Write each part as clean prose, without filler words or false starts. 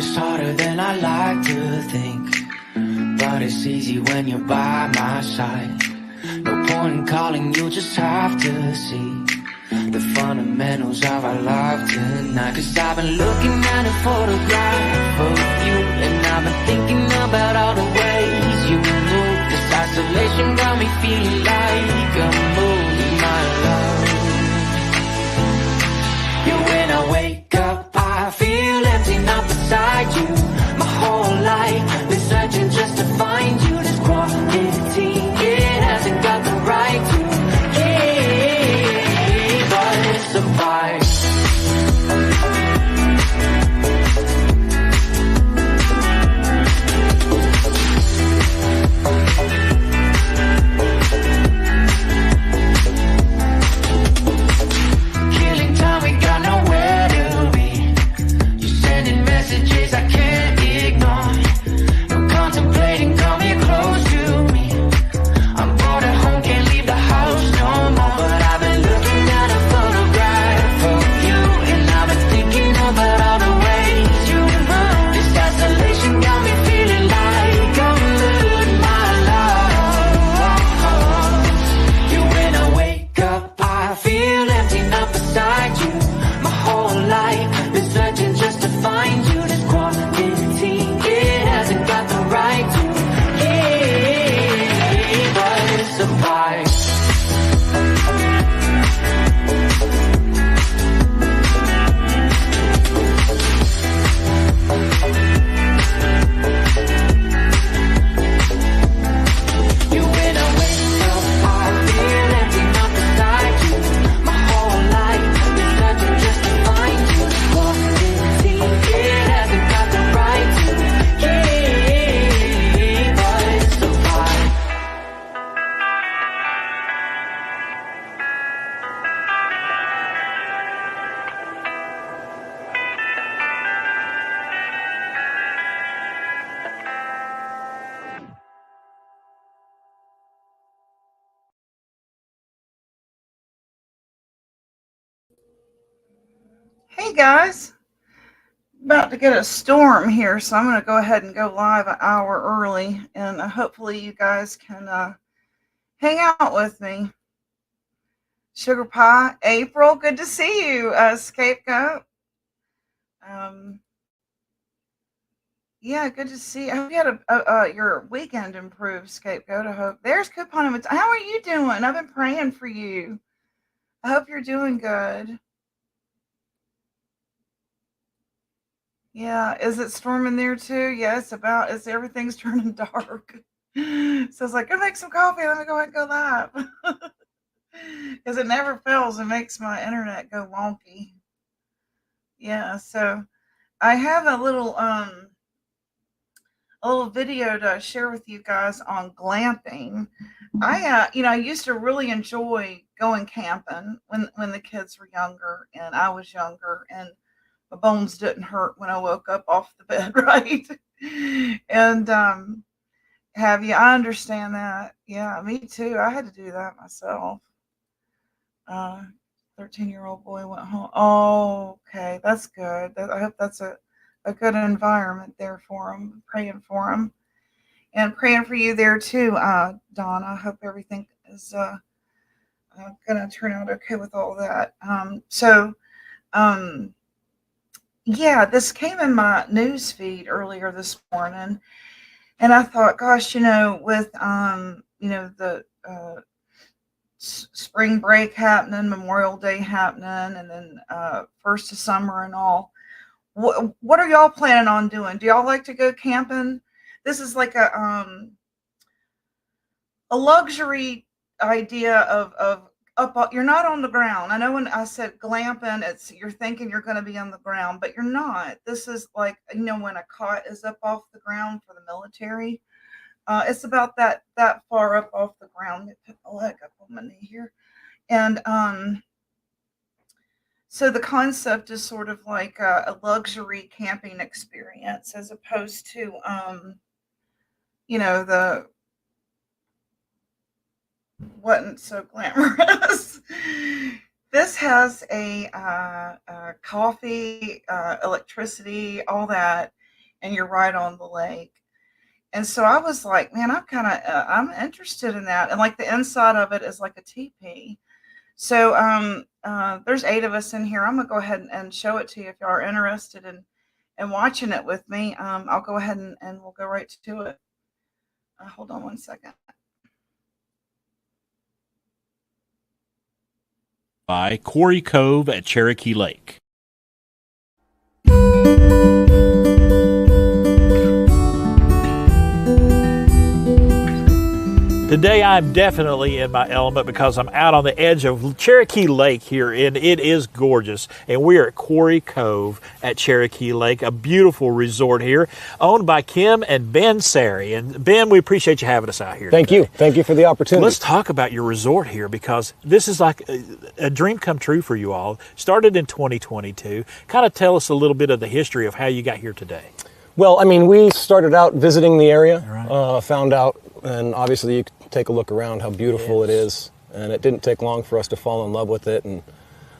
is harder than I like to think, but it's easy when you're by my side. No point in calling, you just have to see the fundamentals of our love tonight. Cause I've been looking at a photograph of you, and I've been thinking about all the ways you move. This isolation got me feeling like I'm moving my love. Yeah, when I wake up, I feel empty, not beside you. My whole life been searching just to find you. This quality, it hasn't got the right to keep, but it's a vibe. Hey guys, about to get a storm here, so I'm going to go ahead and go live an hour early, and hopefully you guys can hang out with me. Sugar Pie, April, good to see you, Scapegoat. Yeah, good to see you. I hope you had your weekend improved, Scapegoat. I hope. There's Coupon. How are you doing? I've been praying for you. I hope you're doing good. Yeah, is it storming there too? Yeah, it's everything's turning dark. So it's like, go make some coffee. Let me go ahead and go live. Because it never fails. It makes my internet go wonky. Yeah, so I have a little video to share with you guys on glamping. I used to really enjoy going camping when the kids were younger and I was younger, and my bones didn't hurt when I woke up off the bed, right? And I understand that. Yeah, me too. I had to do that myself. 13-year-old boy went home. Oh, okay, that's good. I hope that's a good environment there for him. Praying for him. And praying for you there too, Donna. I hope everything is going to turn out okay with all that. Yeah, this came in my news feed earlier this morning, and I thought, gosh, with the spring break happening, Memorial Day happening, and then first of summer and all. What are y'all planning on doing? Do y'all like to go camping? This is like a luxury idea of up. You're not on the ground. I know when I said glamping, you're thinking you're going to be on the ground, but you're not. This is like when a cot is up off the ground for the military. It's about that far up off the ground. Let me put my leg up on my knee here, and so the concept is sort of like a luxury camping experience as opposed to the wasn't so glamorous. This has a coffee, electricity, all that. and you're right on the lake. And so I was like, man, I'm interested in that. And like the inside of it is like a teepee. So there's 8 of us in here. I'm gonna go ahead and show it to you if y'all are interested in watching it with me. I'll go ahead and we'll go right to it. Hold on one second. By Quarry Cove at Cherokee Lake. Today I'm definitely in my element because I'm out on the edge of Cherokee Lake here, and it is gorgeous. And we are at Quarry Cove at Cherokee Lake, a beautiful resort here, owned by Kim and Ben Sari. And Ben, we appreciate you having us out here. Thank you. Thank you for the opportunity. Let's talk about your resort here, because this is like a dream come true for you all. Started in 2022. Kind of tell us a little bit of the history of how you got here today. Well, I mean, we started out visiting the area, Right. found out, and obviously you can take a look around how beautiful it is. And it didn't take long for us to fall in love with it. And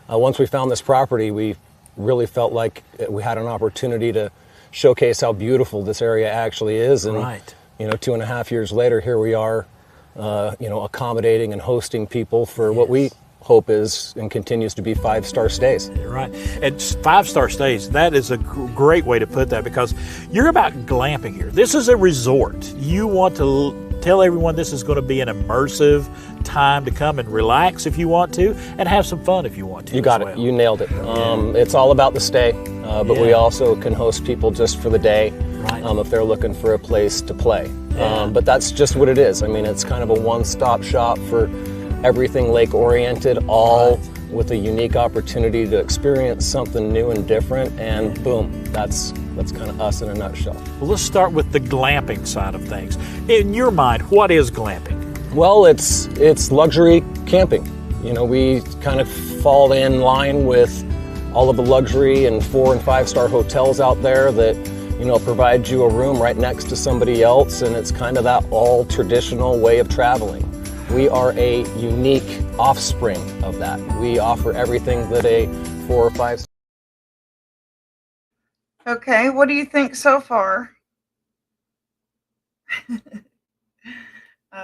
once we found this property, we really felt like we had an opportunity to showcase how beautiful this area actually is. And, Right. 2.5 years later, here we are, accommodating and hosting people for what we hope is and continues to be 5-star stays. Right. And 5-star stays, that is a great way to put that, because you're about glamping here. This is a resort. You want to tell everyone this is going to be an immersive time to come and relax if you want to, and have some fun if you want to. You got it. You nailed it. It's all about the stay, but we also can host people just for the day, Right. If they're looking for a place to play. But that's just what it is. I mean, it's kind of a one-stop shop for everything lake-oriented, all with a unique opportunity to experience something new and different, and boom, that's kind of us in a nutshell. Well, let's start with the glamping side of things. In your mind, what is glamping? Well, it's luxury camping. We kind of fall in line with all of the luxury and 4- and 5-star hotels out there that, provide you a room right next to somebody else, and it's kind of that all traditional way of traveling. We are a unique offspring of that. We offer everything that a 4 or 5. Okay, what do you think so far?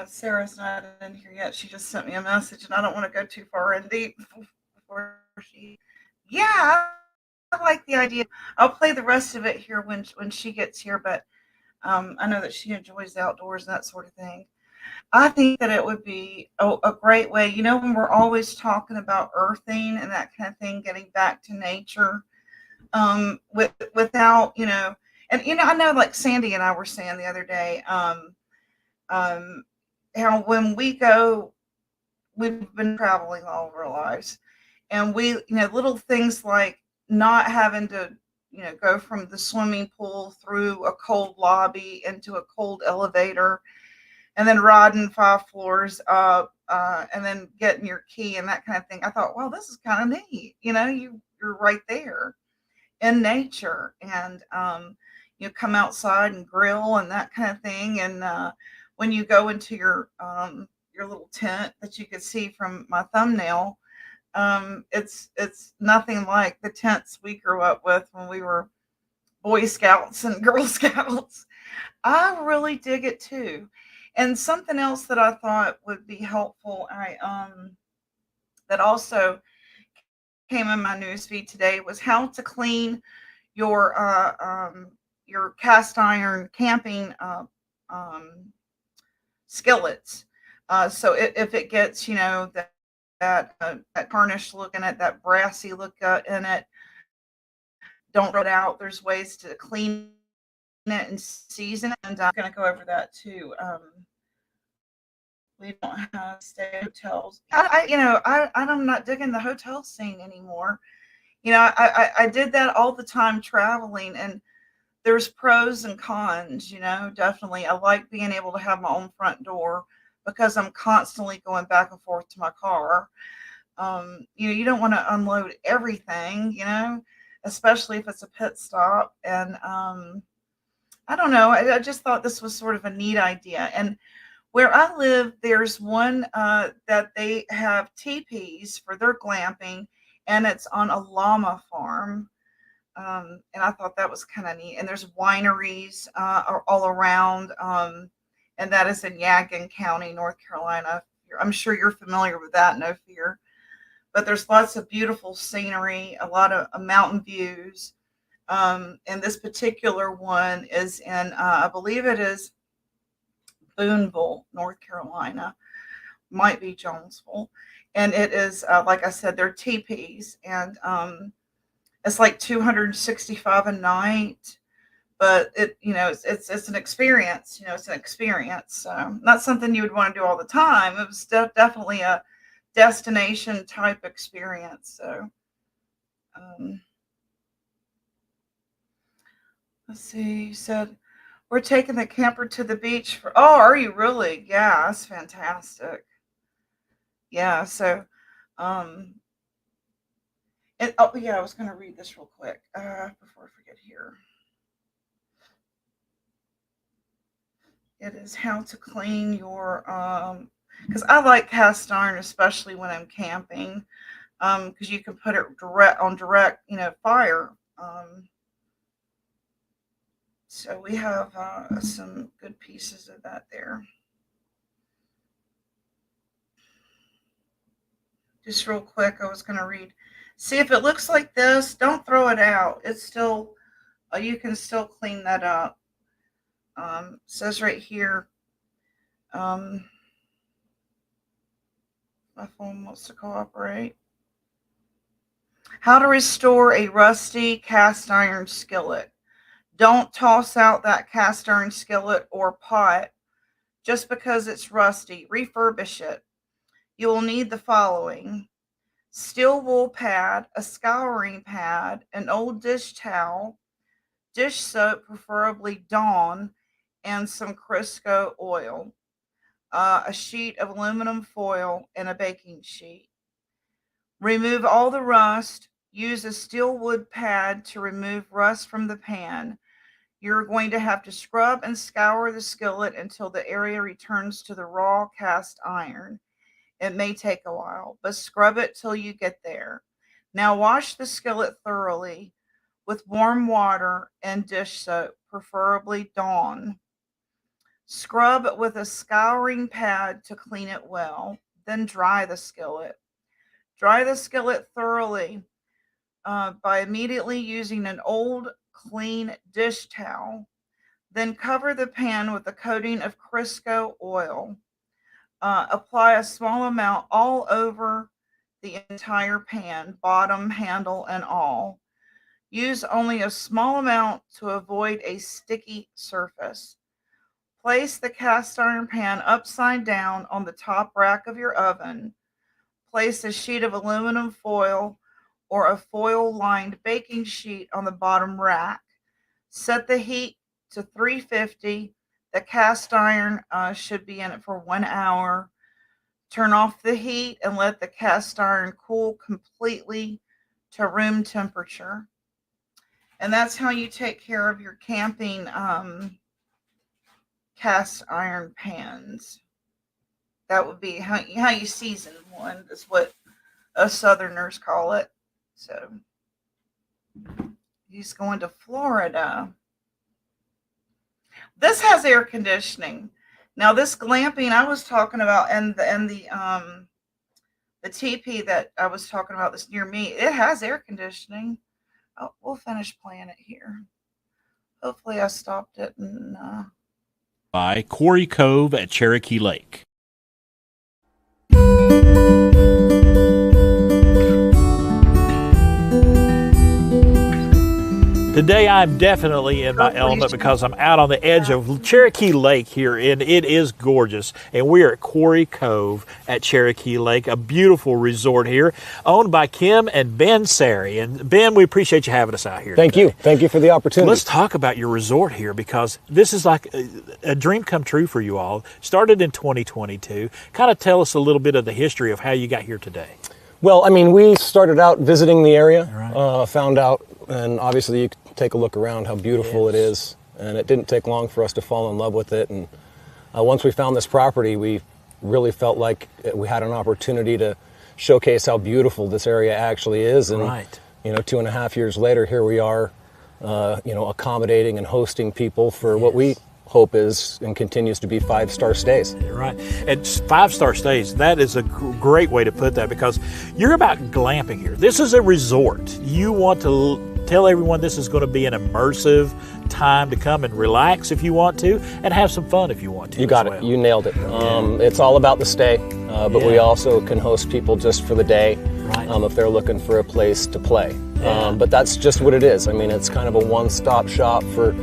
Sarah's not in here yet. She just sent me a message, and I don't want to go too far in deep before she. Yeah, I like the idea. I'll play the rest of it here when she gets here, but I know that she enjoys the outdoors and that sort of thing. I think that it would be a great way, when we're always talking about earthing and that kind of thing, getting back to nature, without, and I know, like Sandy and I were saying the other day, how when we go, we've been traveling all of our lives, and we, little things like not having to, go from the swimming pool through a cold lobby into a cold elevator, and then riding 5 floors up, and then getting your key and that kind of thing. I thought, well, this is kind of neat. You're right there in nature, and you come outside and grill and that kind of thing. And when you go into your little tent that you could see from my thumbnail, it's nothing like the tents we grew up with when we were Boy Scouts and Girl Scouts. I really dig it too. And something else that I thought would be helpful, that also came in my newsfeed today, was how to clean your cast iron camping skillets. So if it gets, that tarnished look in it, that brassy look in it, don't throw it out. There's ways to clean it and season it, and I'm going to go over that too. We don't have stay hotels. I'm not digging the hotel scene anymore. I did that all the time traveling, and there's pros and cons. Definitely. I like being able to have my own front door because I'm constantly going back and forth to my car. You don't want to unload everything, especially if it's a pit stop. And I don't know. I just thought this was sort of a neat idea. And where I live, there's one that they have teepees for their glamping, and it's on a llama farm. And I thought that was kind of neat. And there's wineries all around, and that is in Yadkin County, North Carolina. I'm sure you're familiar with that, no fear. But there's lots of beautiful scenery, a lot of mountain views. And this particular one is in, I believe it is Boonville, North Carolina, might be Jonesville. And it is, like I said, they're teepees, and it's like $265 a night. But it's an experience. It's an experience. So not something you would want to do all the time. It was definitely a destination type experience. So let's see. You said we're taking the camper to the beach for. Oh, are you really? Yeah, that's fantastic. Yeah. So, and oh yeah, I was going to read this real quick before I forget here. It is how to clean your because I like cast iron, especially when I'm camping, because you can put it direct fire. So we have some good pieces of that there. Just real quick, I was going to read. See, if it looks like this, don't throw it out. It's still, you can still clean that up. Says right here, my phone wants to cooperate. How to restore a rusty cast iron skillet. Don't toss out that cast iron skillet or pot just because it's rusty. Refurbish it. You will need the following: steel wool pad, a scouring pad, an old dish towel, dish soap, preferably Dawn, and some Crisco oil, a sheet of aluminum foil, and a baking sheet. Remove all the rust. Use a steel wood pad to remove rust from the pan. You're going to have to scrub and scour the skillet until the area returns to the raw cast iron. It may take a while, but scrub it till you get there. Now wash the skillet thoroughly with warm water and dish soap, preferably Dawn. Scrub with a scouring pad to clean it well. Then dry the skillet. Dry the skillet thoroughly by immediately using an old, clean dish towel. Then cover the pan with a coating of Crisco oil. Apply a small amount all over the entire pan, bottom, handle, and all. Use only a small amount to avoid a sticky surface. Place the cast iron pan upside down on the top rack of your oven. Place a sheet of aluminum foil or a foil-lined baking sheet on the bottom rack. Set the heat to 350. The cast iron should be in it for 1 hour. Turn off the heat and let the cast iron cool completely to room temperature. And that's how you take care of your camping cast iron pans. That would be how you season one, is what us Southerners call it. So he's going to Florida. This has air conditioning. Now this glamping I was talking about, and the teepee that I was talking about that's near me, it has air conditioning. Oh, we'll finish playing it here. Hopefully I stopped it and by Quarry Cove at Cherokee Lake. Today I'm definitely in my element because I'm out on the edge of Cherokee Lake here, and it is gorgeous. And we are at Quarry Cove at Cherokee Lake, a beautiful resort here, owned by Kim and Ben Sari. And Ben, we appreciate you having us out here. Thank you. Thank you for the opportunity. Let's talk about your resort here, because this is like a dream come true for you all. Started in 2022. Kind of tell us a little bit of the history of how you got here today. Well, I mean, we started out visiting the area, right. Found out, and obviously you take a look around how beautiful it is, and it didn't take long for us to fall in love with it. And once we found this property, we really felt like we had an opportunity to showcase how beautiful this area actually is, and right. you know, 2.5 years later, here we are, you know, accommodating and hosting people for what we hope is and continues to be 5-star stays. Right. And 5-star stays, that is a great way to put that, because you're about glamping here. This is a resort. You want to tell everyone this is going to be an immersive time to come and relax if you want to, and have some fun if you want to. You got it. You nailed it. It's all about the stay, but we also can host people just for the day, if they're looking for a place to play. But that's just what it is. I mean, it's kind of a one-stop shop for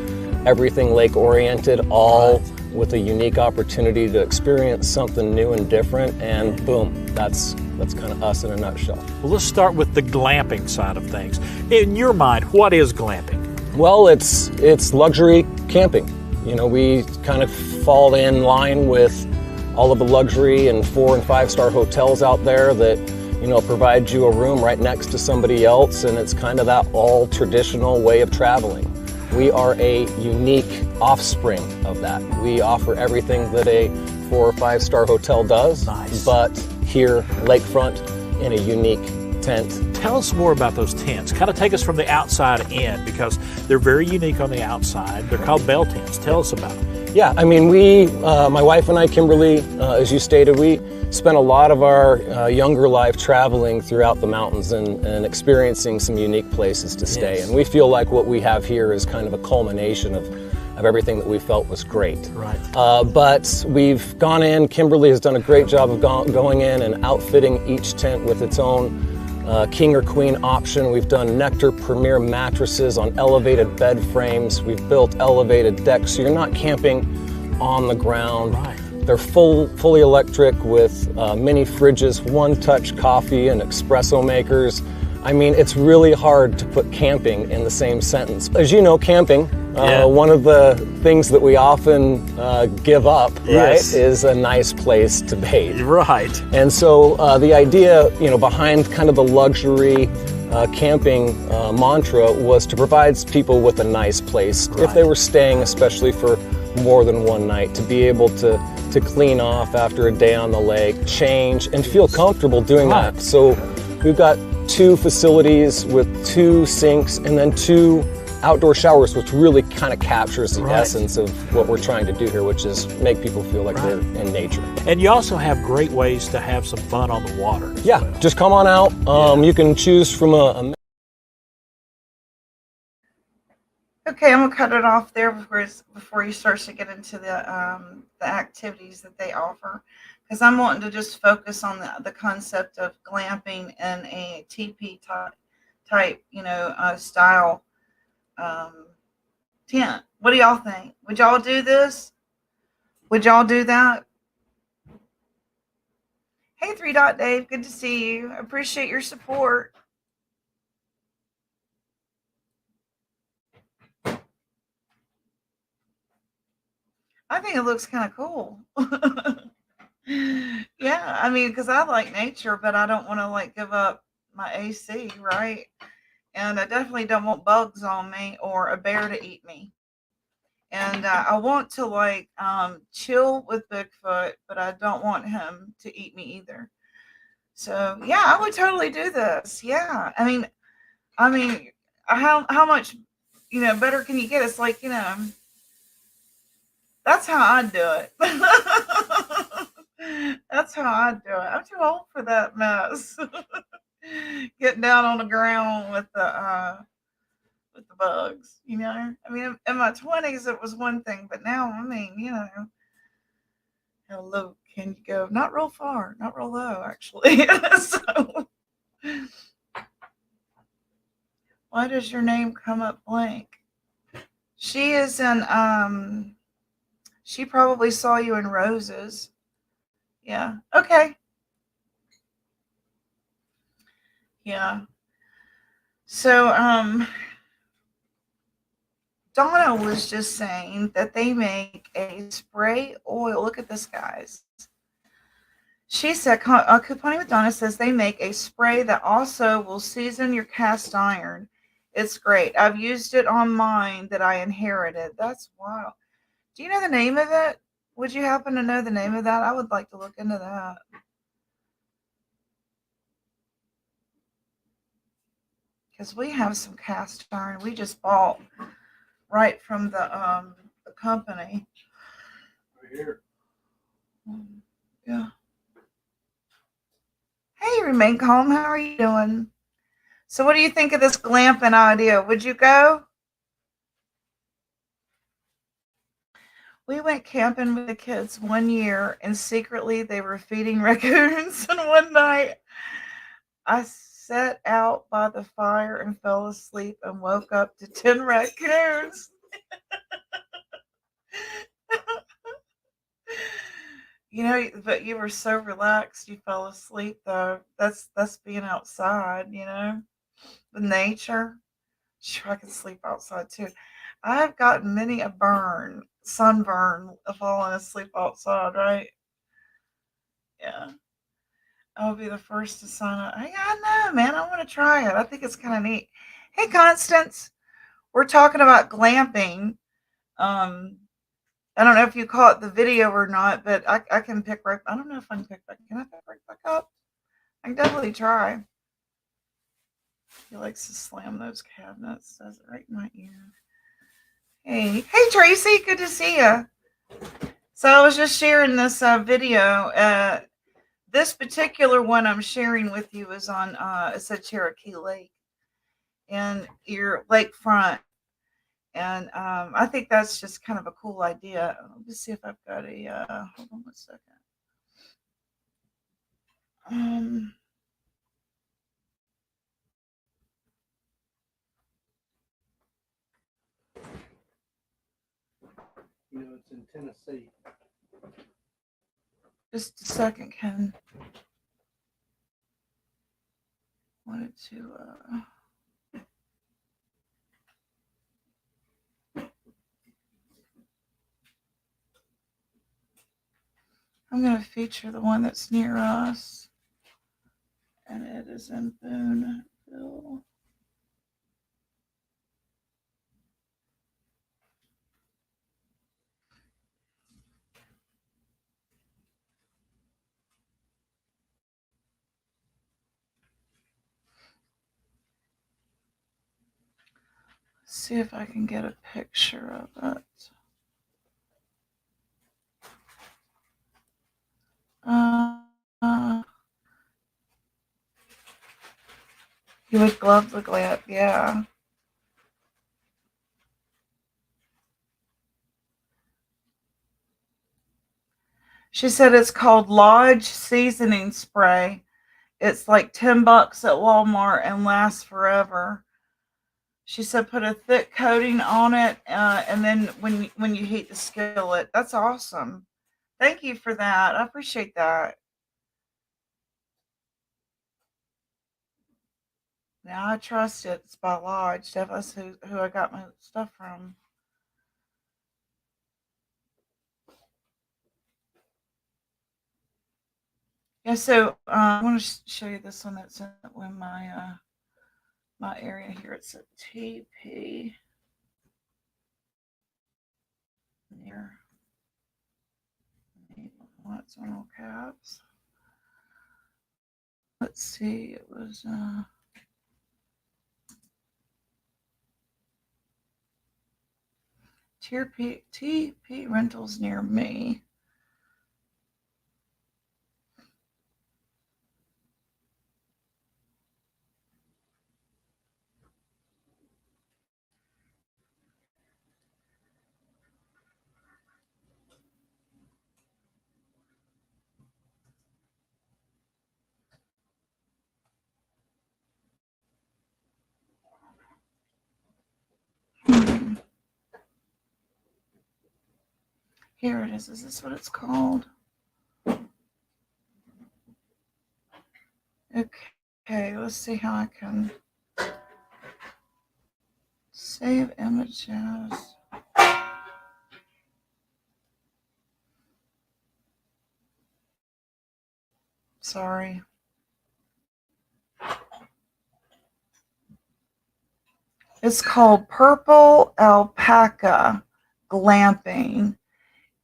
everything lake-oriented, all with a unique opportunity to experience something new and different, and boom, that's kind of us in a nutshell. Well, let's start with the glamping side of things. In your mind, what is glamping? Well, it's luxury camping. You know, we kind of fall in line with all of the luxury and 4- and 5-star hotels out there that, you know, provide you a room right next to somebody else, and it's kind of that all traditional way of traveling. We are a unique offspring of that. We offer everything that a 4- or 5-star hotel does, but here, lakefront, in a unique tent. Tell us more about those tents. Kind of take us from the outside in, because they're very unique on the outside. They're called bell tents. Tell us about them. Yeah, I mean, my wife and I, Kimberly, as you stated, we spent a lot of our younger life traveling throughout the mountains and experiencing some unique places to stay. And we feel like what we have here is kind of a culmination of everything that we felt was great. Right. But we've gone in, Kimberly has done a great job of going in and outfitting each tent with its own king or queen option. We've done Nectar Premier mattresses on elevated bed frames. We've built elevated decks, so you're not camping on the ground. Right. They're fully electric with mini fridges, one-touch coffee and espresso makers. I mean, it's really hard to put camping in the same sentence. As you know, camping, one of the things that we often give up, right, is a nice place to bathe. Right. And so the idea, you know, behind kind of the luxury camping mantra was to provide people with a nice place, if they were staying, especially for more than one night, to be able to clean off after a day on the lake, change, and feel comfortable doing that. So we've got 2 facilities with 2 sinks and then 2 outdoor showers, which really kind of captures the essence of what we're trying to do here, which is make people feel like they're in nature. And you also have great ways to have some fun on the water. Yeah, just come on out. You can choose from a Okay, I'm gonna cut it off there before he starts to get into the activities that they offer, because I'm wanting to just focus on the concept of glamping in a teepee type, you know, style tent. What do y'all think? Would y'all do this? Would y'all do that? Hey, 3 Dot Dave, good to see you. I appreciate your support. I think it looks kind of cool. Yeah, I mean, because I like nature, but I don't want to like give up my AC, right? And I definitely don't want bugs on me or a bear to eat me. And I want to like chill with Bigfoot, but I don't want him to eat me either. So yeah, I would totally do this. Yeah, I mean, how much, you know, better can you get? It's like, you know, that's how I do it. That's how I do it. I'm too old for that mess. Getting down on the ground with the bugs, you know. I mean, in my 20s it was one thing, but now, I mean, you know, how low can you go? Not real far, not real low, actually. So, why does your name come up blank? She is in she probably saw you in Roses. Yeah. Okay. Yeah. So Donna was just saying that they make a spray oil. Look at this, guys. She said, Couponing with Donna says they make a spray that also will season your cast iron. It's great. I've used it on mine that I inherited. That's wild. Do you know the name of it? Would you happen to know the name of that? I would like to look into that. because we have some cast iron we just bought right from the company. Right here. Yeah. Hey, remain calm. How are you doing? So, what do you think of this glamping idea? Would you go? We went camping with the kids one year, and secretly they were feeding raccoons. And one night, I sat out by the fire and fell asleep and woke up to 10 raccoons. But you were so relaxed you fell asleep though. That's being outside, with nature. Sure, I can sleep outside too. I've gotten many a sunburn of falling asleep outside, right? Yeah. I'll be the first to sign up. Hey, I know, man. I want to try it. I think it's kind of neat. Hey, Constance, we're talking about glamping. Um, I don't know if you caught the video or not, but I can pick right. I don't know if I can pick back. Can I pick right back up? I can definitely try. He likes to slam those cabinets. Does it right in my ear. Hey, Tracy. Good to see you. So I was just sharing this video. This particular one I'm sharing with you is on. It's at Cherokee Lake, and your lakefront. And I think that's just kind of a cool idea. Let me see if I've got a, hold on 1 second. It's in Tennessee. Just a second, Ken. Wanted to, I'm going to feature the one that's near us. And it is in Booneville. Let's see if I can get a picture of it. You would love the glamp, yeah. She said it's called Lodge Seasoning Spray. It's like $10 at Walmart and lasts forever. She said put a thick coating on it, and then when you heat the skillet. That's awesome. Thank you for that. I appreciate that. Now I trust it. It's by Lodge. That's who I got my stuff from. Yeah, so I want to show you this one that's in my area here. It's a TP near. It's on all caps. Let's see. It was TP rentals near me. Here it is. Is this what it's called? Okay, let's see how I can save images. Sorry. It's called Purple Alpaca Glamping,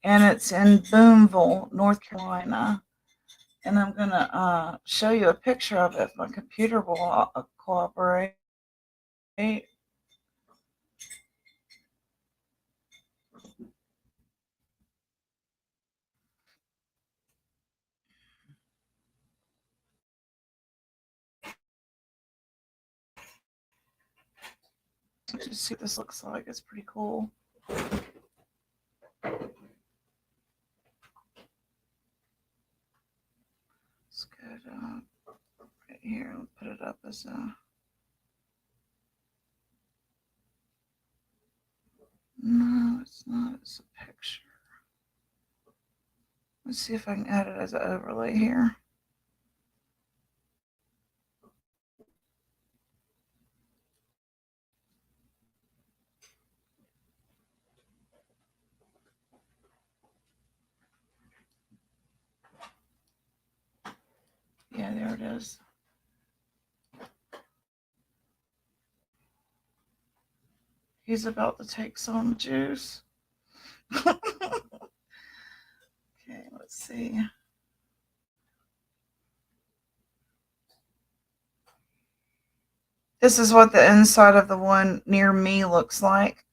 and it's in Booneville, North Carolina. And I'm going to show you a picture of it if my computer will cooperate. Just see what this looks like. It's pretty cool. Let's go right here. I'll put it up as a. No, it's not. It's a picture. Let's see if I can add it as an overlay here. Yeah, there it is. He's about to take some juice. Okay, let's see. This is what the inside of the one near me looks like.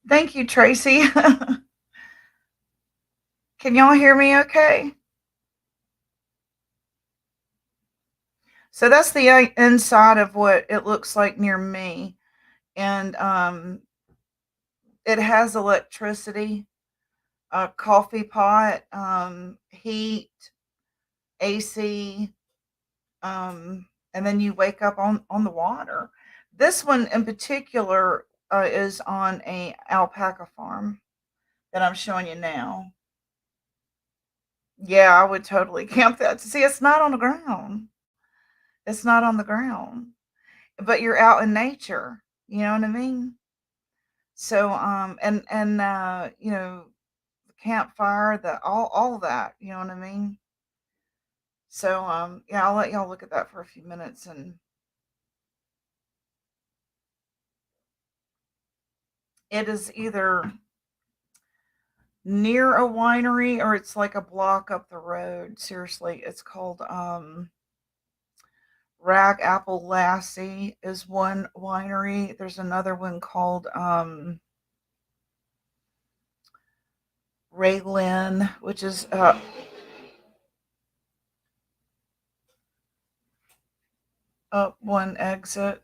Thank you, Tracy. Can y'all hear me okay? So that's the inside of what it looks like near me. And it has electricity, a coffee pot, heat, AC, and then you wake up on the water. This one in particular is on a alpaca farm that I'm showing you now. Yeah, I would totally camp that. See, it's not on the ground. It's not on the ground, but you're out in nature. You know what I mean? So, the campfire, the all of that. You know what I mean? So, yeah, I'll let y'all look at that for a few minutes, and it is either near a winery or it's like a block up the road. Seriously, it's called Rag Apple Lassie is one winery. There's another one called Ray Lynn, which is up one exit.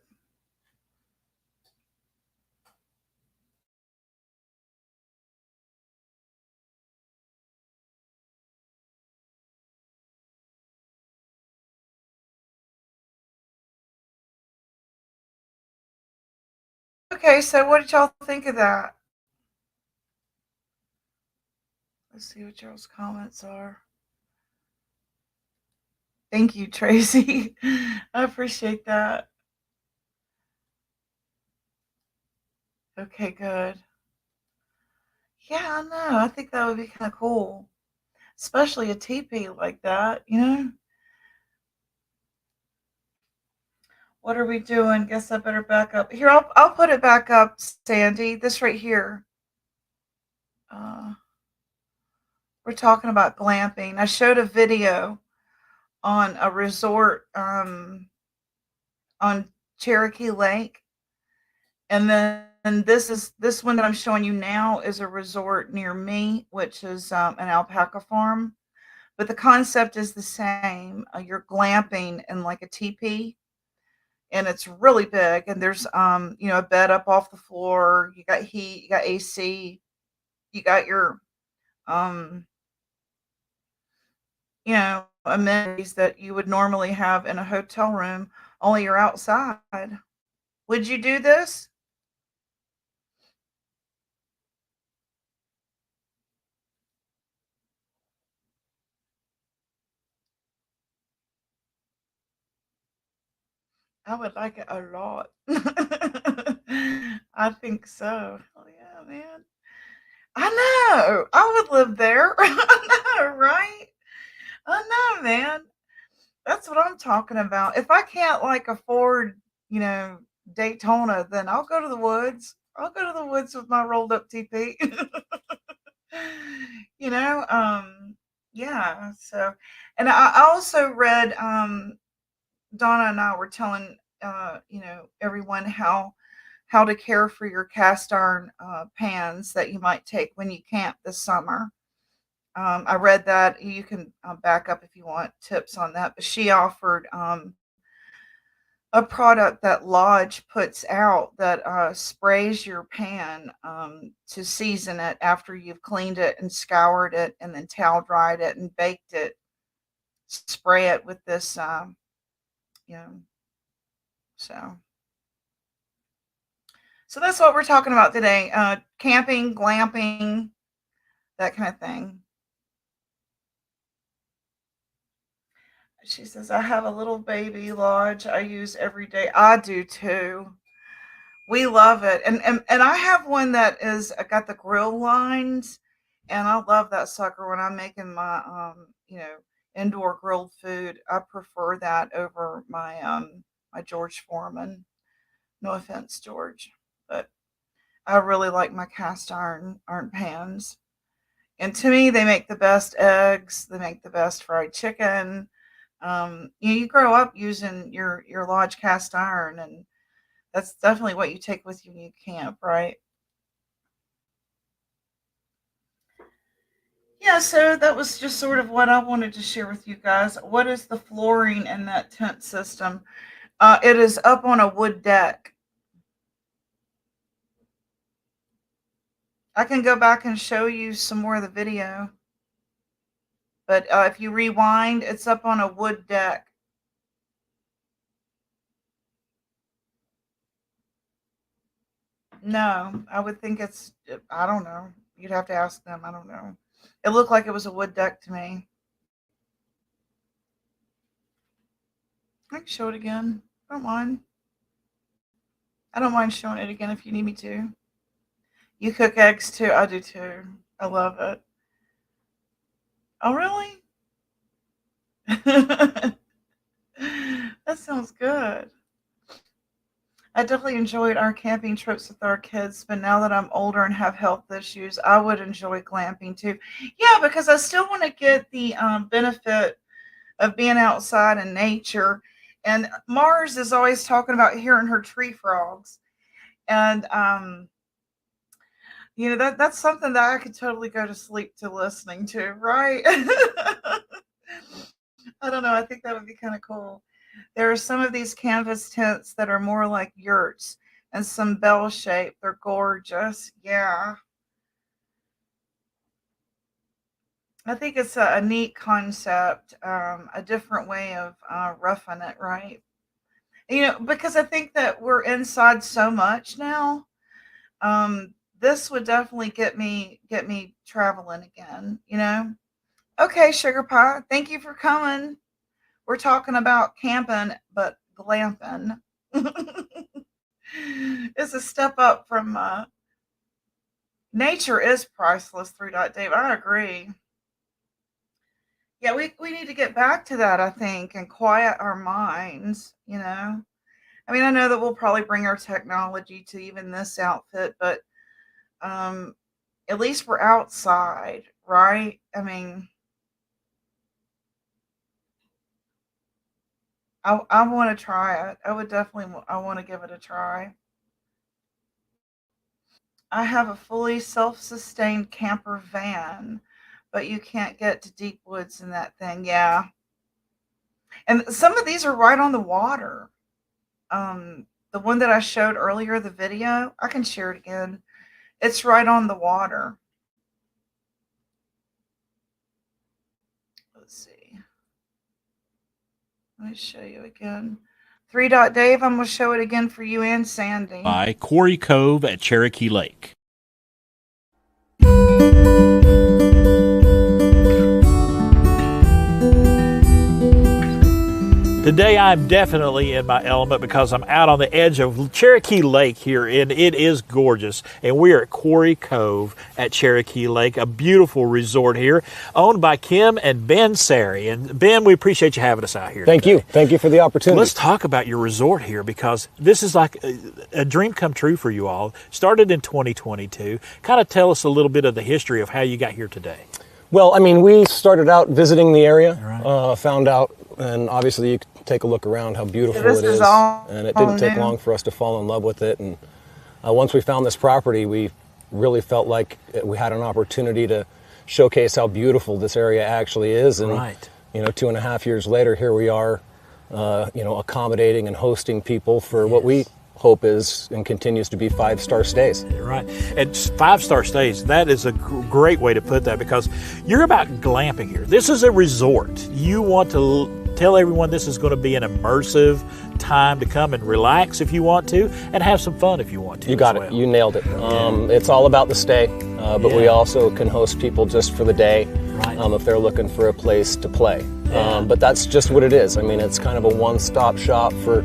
Okay, so what did y'all think of that? Let's see what y'all's comments are. Thank you, Tracy. I appreciate that. Okay, good. Yeah, I know. I think that would be kind of cool, especially a teepee like that. You know, what are we doing? Guess I better back up here. I'll put it back up, Sandy. This right here. Uh, we're talking about glamping. I showed a video on a resort on Cherokee Lake, and then this one that I'm showing you now is a resort near me, which is an alpaca farm. But the concept is the same. You're glamping in like a teepee, and it's really big. And there's a bed up off the floor. You got heat, you got AC, you got your um, amenities that you would normally have in a hotel room. Only you're outside. Would you do this? I would like it a lot. I think so. Oh yeah, man. I know. I would live there. I know, right? I know, man. That's what I'm talking about. If I can't like afford, you know, Daytona, then I'll go to the woods. I'll go to the woods with my rolled up teepee. you know, yeah. So, and I also read, Donna and I were telling, you know, everyone how to care for your cast iron pans that you might take when you camp this summer. I read that. You can back up if you want tips on that. But she offered a product that Lodge puts out that sprays your pan to season it after you've cleaned it and scoured it and then towel dried it and baked it. Spray it with this, you know, so. So that's what we're talking about today. Camping, glamping, that kind of thing. She says, I have a little baby lodge I use every day. I do too. We love it. And I have one that is I got the grill lines and I love that sucker when I'm making my you know, indoor grilled food. I prefer that over my my George Foreman. No offense, George, but I really like my cast iron pans. And to me, they make the best eggs. They make the best fried chicken. You know, you grow up using your Lodge cast iron, and that's definitely what you take with you when you camp, right? Yeah, so that was just sort of what I wanted to share with you guys. What is the flooring in that tent system? It is up on a wood deck. I can go back and show you some more of the video. But if you rewind, it's up on a wood deck. No, I would think it's, I don't know. You'd have to ask them. I don't know. It looked like it was a wood deck to me. I can show it again. I don't mind. I don't mind showing it again if you need me to. You cook eggs too? I do too. I love it. Oh, really? that sounds good. I definitely enjoyed our camping trips with our kids, but now that I'm older and have health issues, I would enjoy glamping too. Yeah, because I still want to get the benefit of being outside in nature. And Mars is always talking about hearing her tree frogs. And, you know, that's something that I could totally go to sleep to listening to, right? I don't know. I think that would be kind of cool. There are some of these canvas tents that are more like yurts and some bell shaped. They're gorgeous. Yeah. I think it's a neat concept, a different way of roughing it, right? You know, because I think that we're inside so much now. This would definitely get me traveling again, you know? Okay, Sugar Pie, thank you for coming. We're talking about camping, but glamping. It's a step up from nature is priceless, 3 Dot Dave. I agree. Yeah, we need to get back to that, I think, and quiet our minds, you know. I mean, I know that we'll probably bring our technology to even this outfit, but um at least we're outside, right? I mean, I want to try it. I would definitely I want to give it a try. I have a fully self-sustained camper van, but you can't get to deep woods in that thing. Yeah. And some of these are right on the water. The one that I showed earlier, the video, I can share it again. It's right on the water. Let's see. Let me show you again. 3 Dot Dave, I'm going to show it again for you and Sandy. By Quarry Cove at Cherokee Lake. Today I'm definitely in my element because I'm out on the edge of Cherokee Lake here, and it is gorgeous. And we are at Quarry Cove at Cherokee Lake, a beautiful resort here, owned by Kim and Ben Sari. And Ben, we appreciate you having us out here Thank today. you. Thank you for the opportunity. Let's talk about your resort here, because this is like a dream come true for you all. Started in 2022. Kind of tell us a little bit of the history of how you got here today. Well, I mean, we started out visiting the area, Right. Found out, and obviously you can take a look around how beautiful This it is is. all And it didn't take new. long for us to fall in love with it. And once we found this property, we really felt like we had an opportunity to showcase how beautiful this area actually is. And, Right. 2.5 years later, here we are, accommodating and hosting people for what we hope is and continues to be 5-star stays. Right. And 5-star stays, that is a great way to put that, because you're about glamping here. This is a resort. You want to tell everyone this is going to be an immersive time to come and relax if you want to, and have some fun if you want to. You got as it. well. You nailed it. It's all about the stay, but we Yeah. also can host people just for the day Right. if they're looking for a place to play. Yeah. But that's just what it is. I mean, it's kind of a one-stop shop for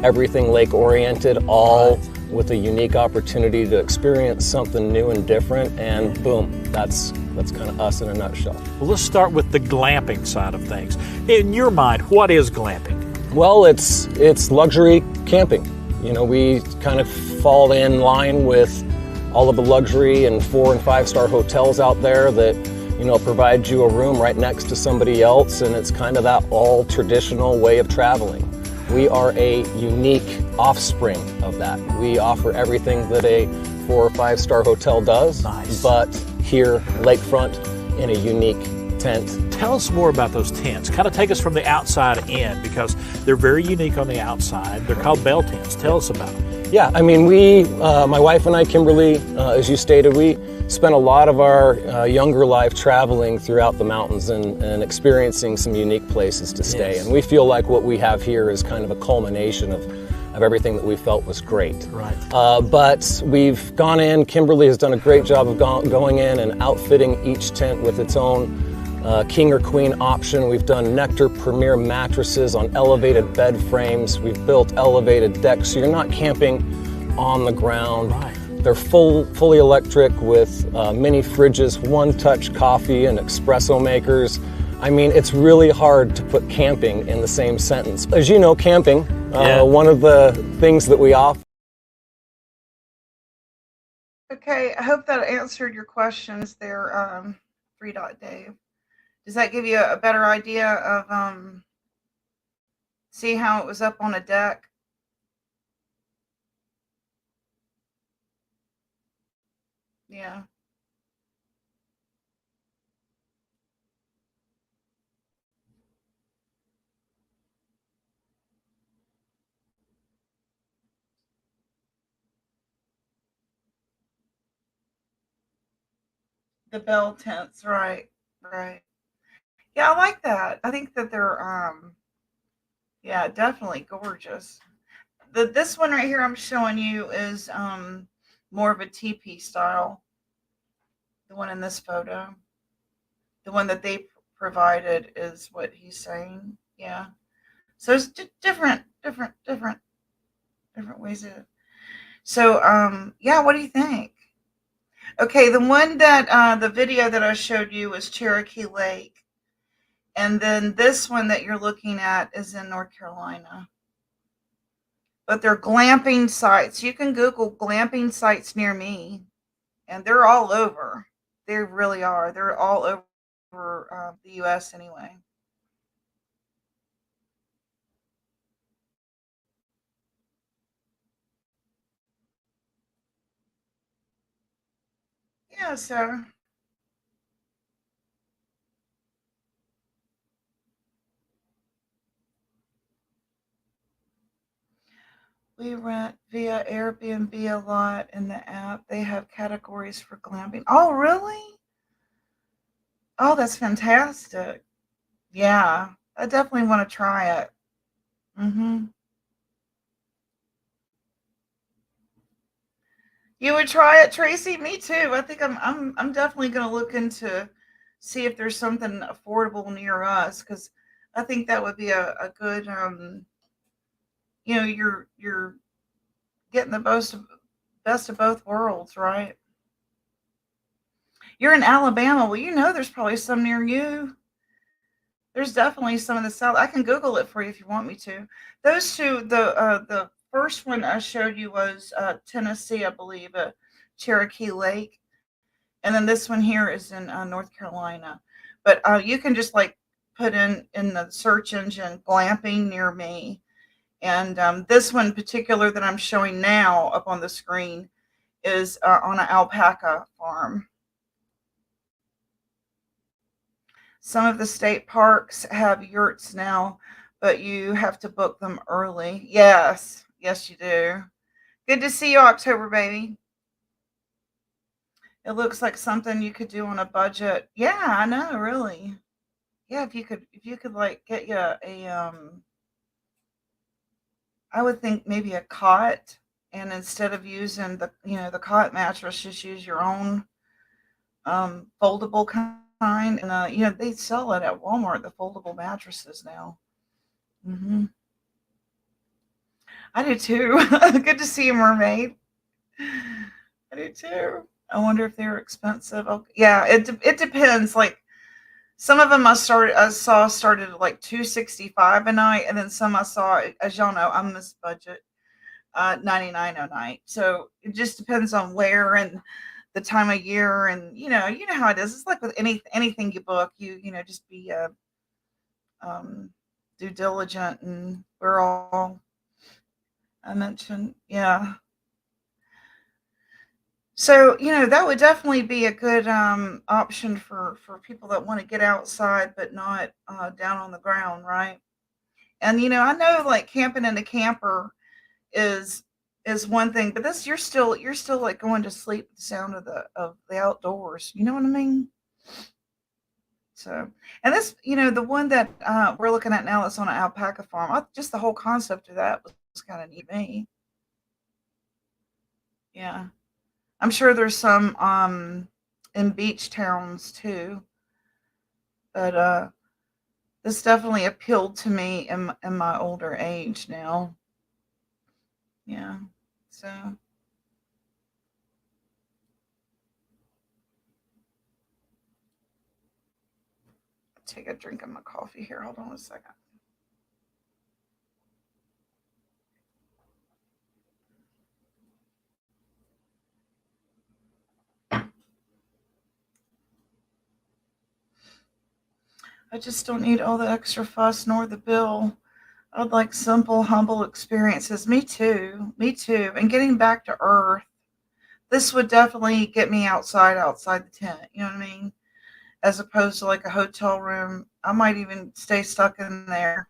everything lake-oriented, all with a unique opportunity to experience something new and different. And boom, that's kind of us in a nutshell. Well, let's start with the glamping side of things. In your mind, what is glamping? Well, it's luxury camping. We kind of fall in line with all of the luxury and 4- and 5-star hotels out there that, provide you a room right next to somebody else, and it's kind of that all traditional way of traveling. We are a unique offspring of that. We offer everything that a 4- or 5-star hotel does, Nice. but here, lakefront, in a unique tent. Tell us more about those tents. Kind of take us from the outside in, because they're very unique on the outside. They're called bell tents. Tell us about them. Yeah, I mean, my wife and I, Kimberly, as you stated, we spent a lot of our younger life traveling throughout the mountains and experiencing some unique places to stay. Yes. And we feel like what we have here is kind of a culmination of everything that we felt was great. Right. But we've gone in, Kimberly has done a great job of going in and outfitting each tent with its own king or queen option. We've done Nectar Premier mattresses on elevated bed frames. We've built elevated decks, so you're not camping on the ground. Right. They're fully electric with mini fridges, one-touch coffee and espresso makers. I mean, it's really hard to put camping in the same sentence. As you know, camping, one of the things that we offer. Okay, I hope that answered your questions there, 3 Dave. Does that give you a better idea of see how it was up on a deck? Yeah. The bell tents, right, right. Yeah, I like that. I think that they're yeah, definitely gorgeous. This one right here I'm showing you is more of a teepee style. The one in this photo. The one that they provided is what he's saying. Yeah. So it's different ways of. So yeah, what do you think? Okay, the one that the video that I showed you was Cherokee Lake. And then this one that you're looking at is in North Carolina. But they're glamping sites. You can Google glamping sites near me, and they're all over. They really are. They're all over the U.S. anyway. Yeah, so we rent via Airbnb a lot in the app. They have categories for glamping. Oh, really? Oh, that's fantastic. Yeah, I definitely want to try it. Mm-hmm. You would try it, Tracy? Me too. I think I'm definitely going to look into see if there's something affordable near us, because I think that would be a good, you're getting the best of both worlds, right? You're in Alabama. Well, there's probably some near you. There's definitely some in the South. I can Google it for you if you want me to. Those two, the first one I showed you was Tennessee, I believe, Cherokee Lake, and then this one here is in North Carolina. But you can just like put in the search engine glamping near me, and this one particular that I'm showing now up on the screen is on an alpaca farm. Some of the state parks have yurts now, but you have to book them early. Yes, yes, you do. Good to see you, October baby. It looks like something you could do on a budget. Yeah, I know, really. Yeah, if you could like get you I would think maybe a cot, and instead of using the cot mattress, just use your own foldable kind. And they sell it at Walmart, the foldable mattresses now. Hmm. I do too. Good to see you, mermaid. I do too. I wonder if they're expensive. Okay. Yeah, it depends. Like some of them I saw started at like 265 a night, and then some I saw, as y'all know, I'm this budget, 99 a night. So it just depends on where and the time of year, and you know how it is. It's like with anything you book, just be um, due diligent, and we're all. I mentioned, yeah. So, that would definitely be a good option for people that want to get outside but not down on the ground, right? And I know like camping in a camper is is one thing, but this you're still like going to sleep with the sound of the outdoors. You know what I mean? So, and this, the one that we're looking at now that's on an alpaca farm. Just the whole concept of that was kind of neat to me. Yeah. I'm sure there's some in beach towns too, but this definitely appealed to me in my older age now. Yeah. So take a drink of my coffee here. Hold on a second. I just don't need all the extra fuss nor the bill. I'd like simple, humble experiences. Me too. Me too. And getting back to earth. This would definitely get me outside the tent. You know what I mean? As opposed to like a hotel room. I might even stay stuck in there.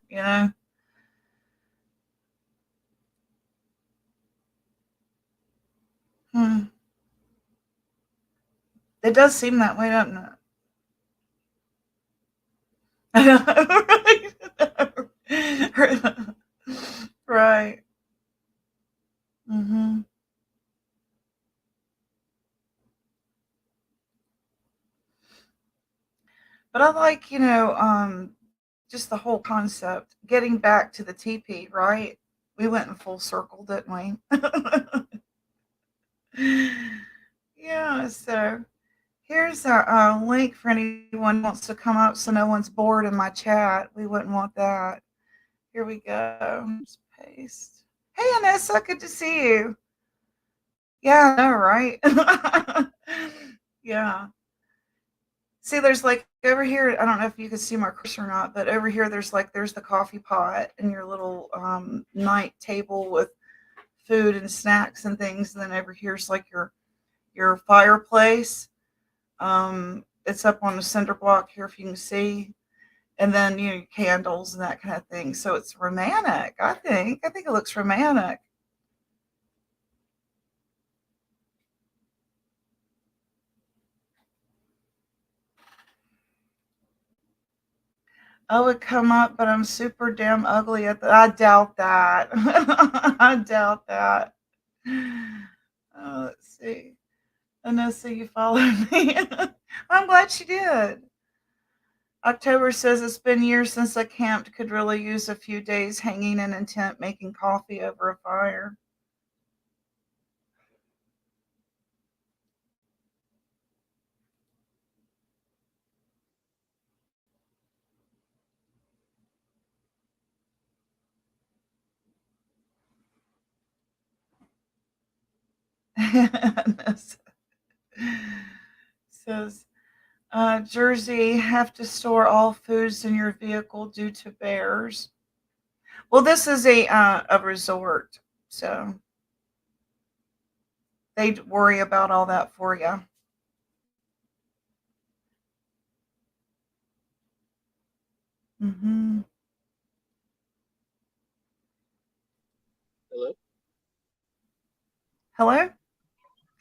Hmm. It does seem that way, doesn't it? I know, right? Right. Hmm. But I like, just the whole concept. Getting back to the teepee, right? We went in full circle, didn't we? Yeah, so here's a link for anyone who wants to come up so no one's bored in my chat. We wouldn't want that. Here we go. Just paste. Hey, Anessa, good to see you. Yeah, I know, right? Yeah. See, there's like over here, I don't know if you can see my cursor or not, but over here there's the coffee pot and your little night table with food and snacks and things. And then over here's like your fireplace. It's up on the cinder block here if you can see. And then candles and that kind of thing. So it's romantic, I think. I think it looks romantic. I would come up, but I'm super damn ugly I doubt that. I doubt that. Let's see. I know, so you followed me. I'm glad she did. October says it's been years since I camped. Could really use a few days hanging in a tent making coffee over a fire. Says Jersey have to store all foods in your vehicle due to bears. Well, this is a resort, so they worry about all that for you. Hmm. Hello? Hello,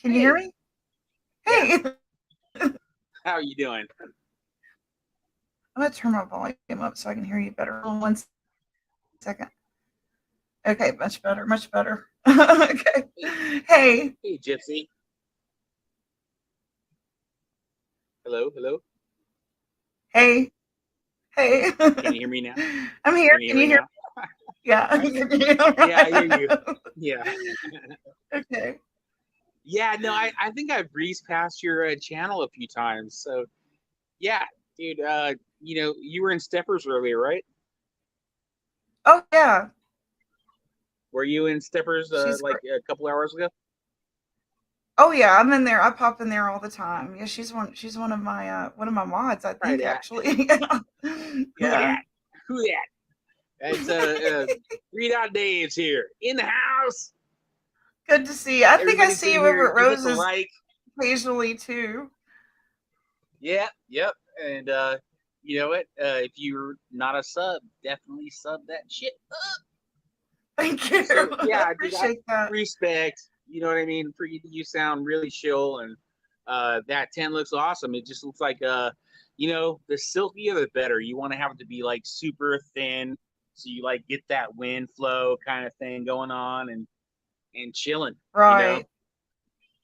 can you hear Hey. me? Yeah. Hey, How are you doing? I'm gonna turn my volume up so I can hear you better. Hold on 1 second. Okay, much better, much better. Okay. Hey, Hey, hey, Gypsy. Hello, hello. hey, hey. Can you hear me now? I'm here. Can you Can hear you me hear? now? Yeah. Yeah, I hear you. Yeah. Okay. Yeah, no, I think I've breezed past your channel a few times. So, yeah, dude, you were in Steppers earlier, right? Oh yeah, Were you in Steppers she's like great. a couple hours ago? Oh yeah, I'm in there. I pop in there all the time. Yeah, she's one. She's one of my mods. I Right think at. actually. Yeah. Who Yeah. that? Who that? It's Three Dot Dave's here in the house. Good to see you. I think I Everybody's see in you over here. at Give us a Rose's like. occasionally too. Yeah, yep. And you know what? If you're not a sub, definitely sub that shit up. Thank you. So I yeah, dude, I appreciate that. respect. You know what I mean? For you, you sound really chill, and that tent looks awesome. It just looks like the silkier the better. You want to have it to be like super thin, so you like get that wind flow kind of thing going on and chilling. You know? Right.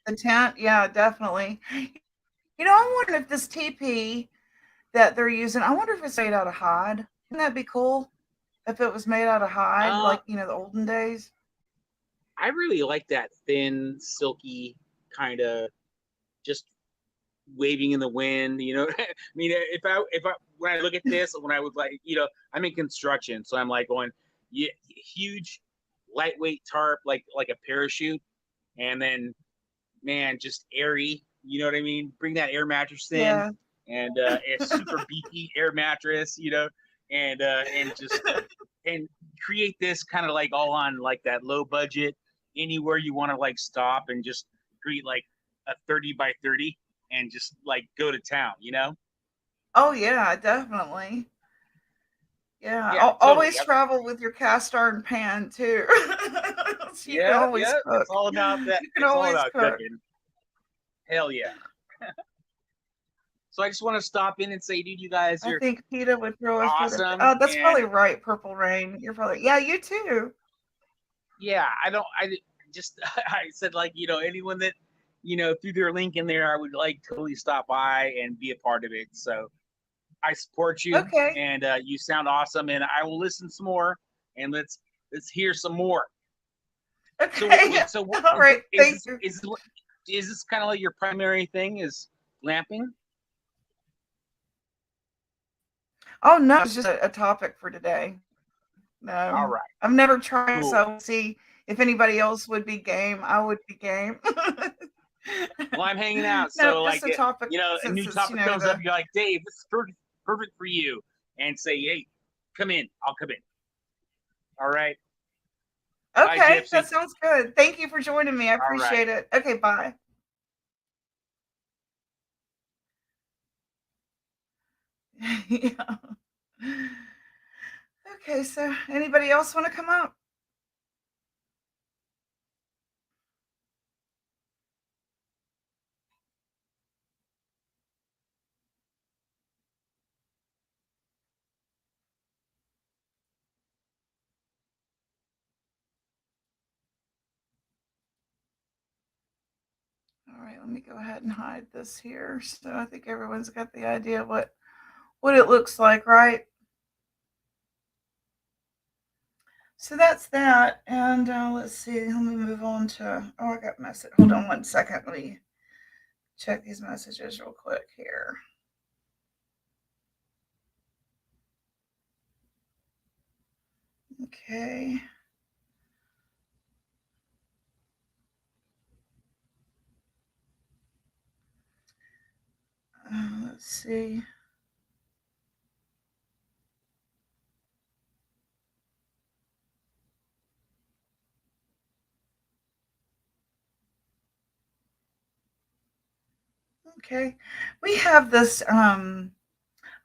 The tent. Yeah, definitely. I'm wondering if this TP that they're using, I wonder if it's made out of hide. Wouldn't that be cool if it was made out of hide, Uh, like the olden days? I really like that thin, silky kind of just waving in the wind. You know, I mean, if I when I look at this, when I was like, I'm in construction, so I'm like going, yeah, huge, lightweight tarp, like a parachute, and then man, just airy. You know what I mean? Bring that air mattress in, Yeah. and a super beefy air mattress. And just and create this kind of like all on like that low budget anywhere you want to like stop and just create like a 30 by 30 and just like go to town. Oh yeah, definitely. Yeah. Yeah, totally. Always travel with your cast iron pan too. So you can Yeah, always yeah, cook. it's all about that. You can It's all always about cook. cooking. Hell yeah. So I just want to stop in and say, dude, you guys I are think PETA would throw a fit. awesome. That's And probably right. Purple Rain. You're probably yeah. You too. yeah, I just I said like anyone that threw their link in there, I would like totally stop by and be a part of it. So I support you, Okay. and you sound awesome, and I will listen some more, and let's hear some more. So Okay. so All right. is Thank this you. is this kind of like your primary thing is glamping? Oh no, it's just a topic for today. All No, right, I've never tried, so cool. I will see if anybody else would be game. I would be game. Well, I'm hanging out, No, so just like a topic a since new it's topic comes up, the you're like, Dave, this is perfect for you, and say, hey, come in, I'll come in. All right, bye, okay. That Gypsy. sounds good. Thank you for joining me. I All right. appreciate it. Okay, bye. Yeah. Okay, so anybody else want to come up? All right, let me go ahead and hide this here. So I think everyone's got the idea what what it looks like, right? So that's that. And let's see. Let me move on to. Oh, I got message. Hold on 1 second. Let me check these messages real quick here. Okay. Let's see. Okay. We have this.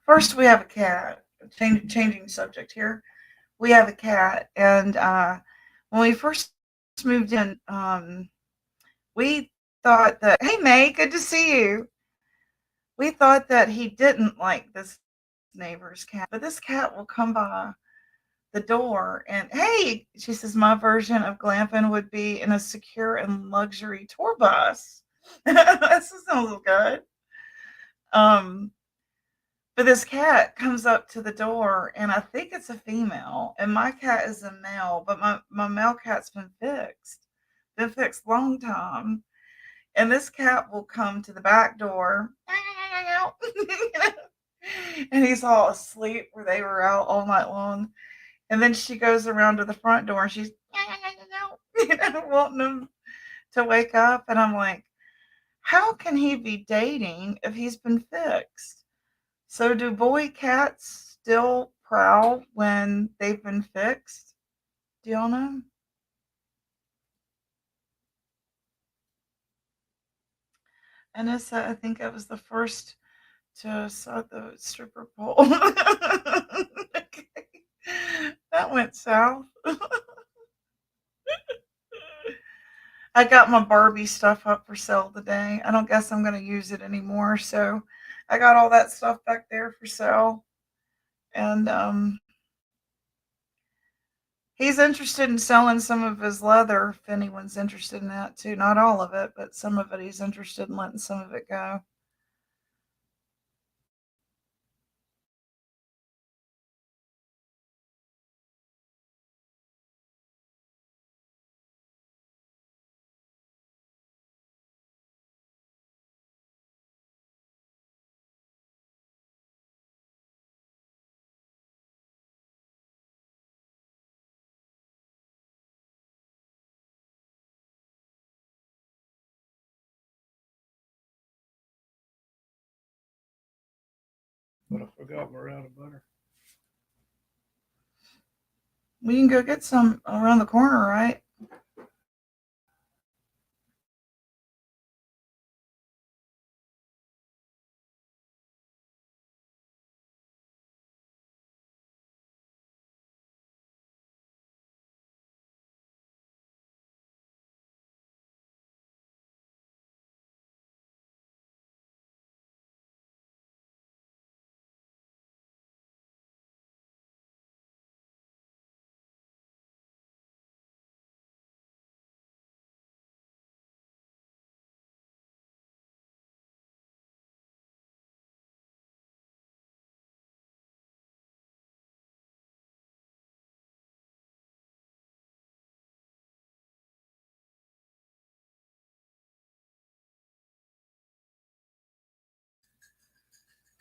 First, we have a cat. Changing subject here. We have a cat, and when we first moved in, we thought that. Hey, May, good to see you. We thought that he didn't like this neighbor's cat, but this cat will come by the door and hey, she says my version of glamping would be in a secure and luxury tour bus. That sounds good. Um, but this cat comes up to the door, and I think it's a female, and my cat is a male, but my male cat's been fixed long time. And this cat will come to the back door, and he's all asleep where they were out all night long. And then she goes around to the front door and she's wanting him to wake up. And I'm like, how can he be dating if he's been fixed? So do boy cats still prowl when they've been fixed? Do y'all know? Anissa, I think I was the first to saw the stripper pole. Okay. That went south. I got my Barbie stuff up for sale today. I don't guess I'm going to use it anymore. So I got all that stuff back there for sale. And he's interested in selling some of his leather if anyone's interested in that too. Not all of it, but some of it he's interested in letting some of it go. But I forgot we're out of butter. We can go get some around the corner, right?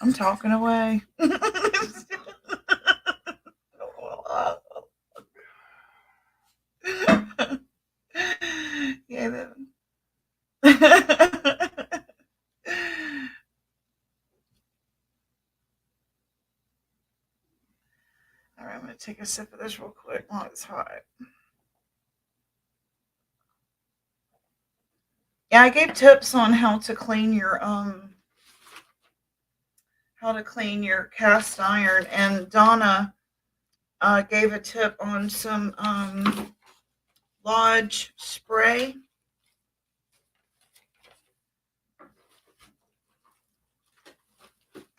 I'm talking away. Yeah. All right, I'm gonna take a sip of this real quick while it's hot. Yeah, I gave tips on how to clean your cast iron, and Donna gave a tip on some Lodge spray.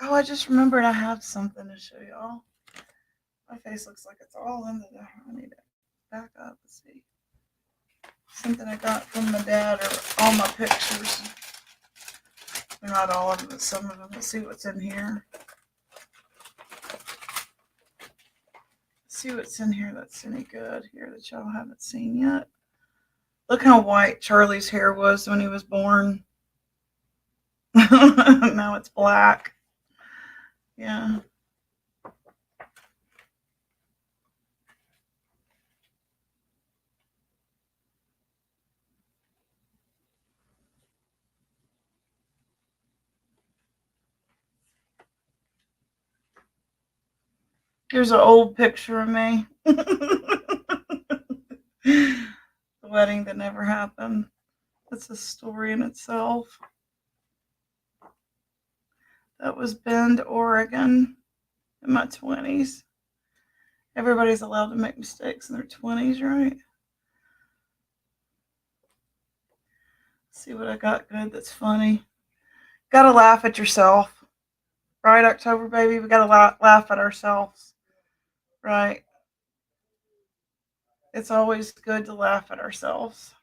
Oh, I just remembered I have something to show y'all. My face looks like it's all in there. I need to back up and see. Something I got from my dad, or all my pictures. Not all of them, but some of them. Let's see what's in here. see what's in here that's any good here that y'all haven't seen yet. Look how white Charlie's hair was when he was born. Now it's black. Yeah. Here's an old picture of me. The wedding that never happened. That's a story in itself. That was Bend, Oregon, in my 20s. Everybody's allowed to make mistakes in their 20s, right? See what I got good that's funny. Gotta laugh at yourself. Right, October baby? We gotta laugh at ourselves. Right? It's always good to laugh at ourselves.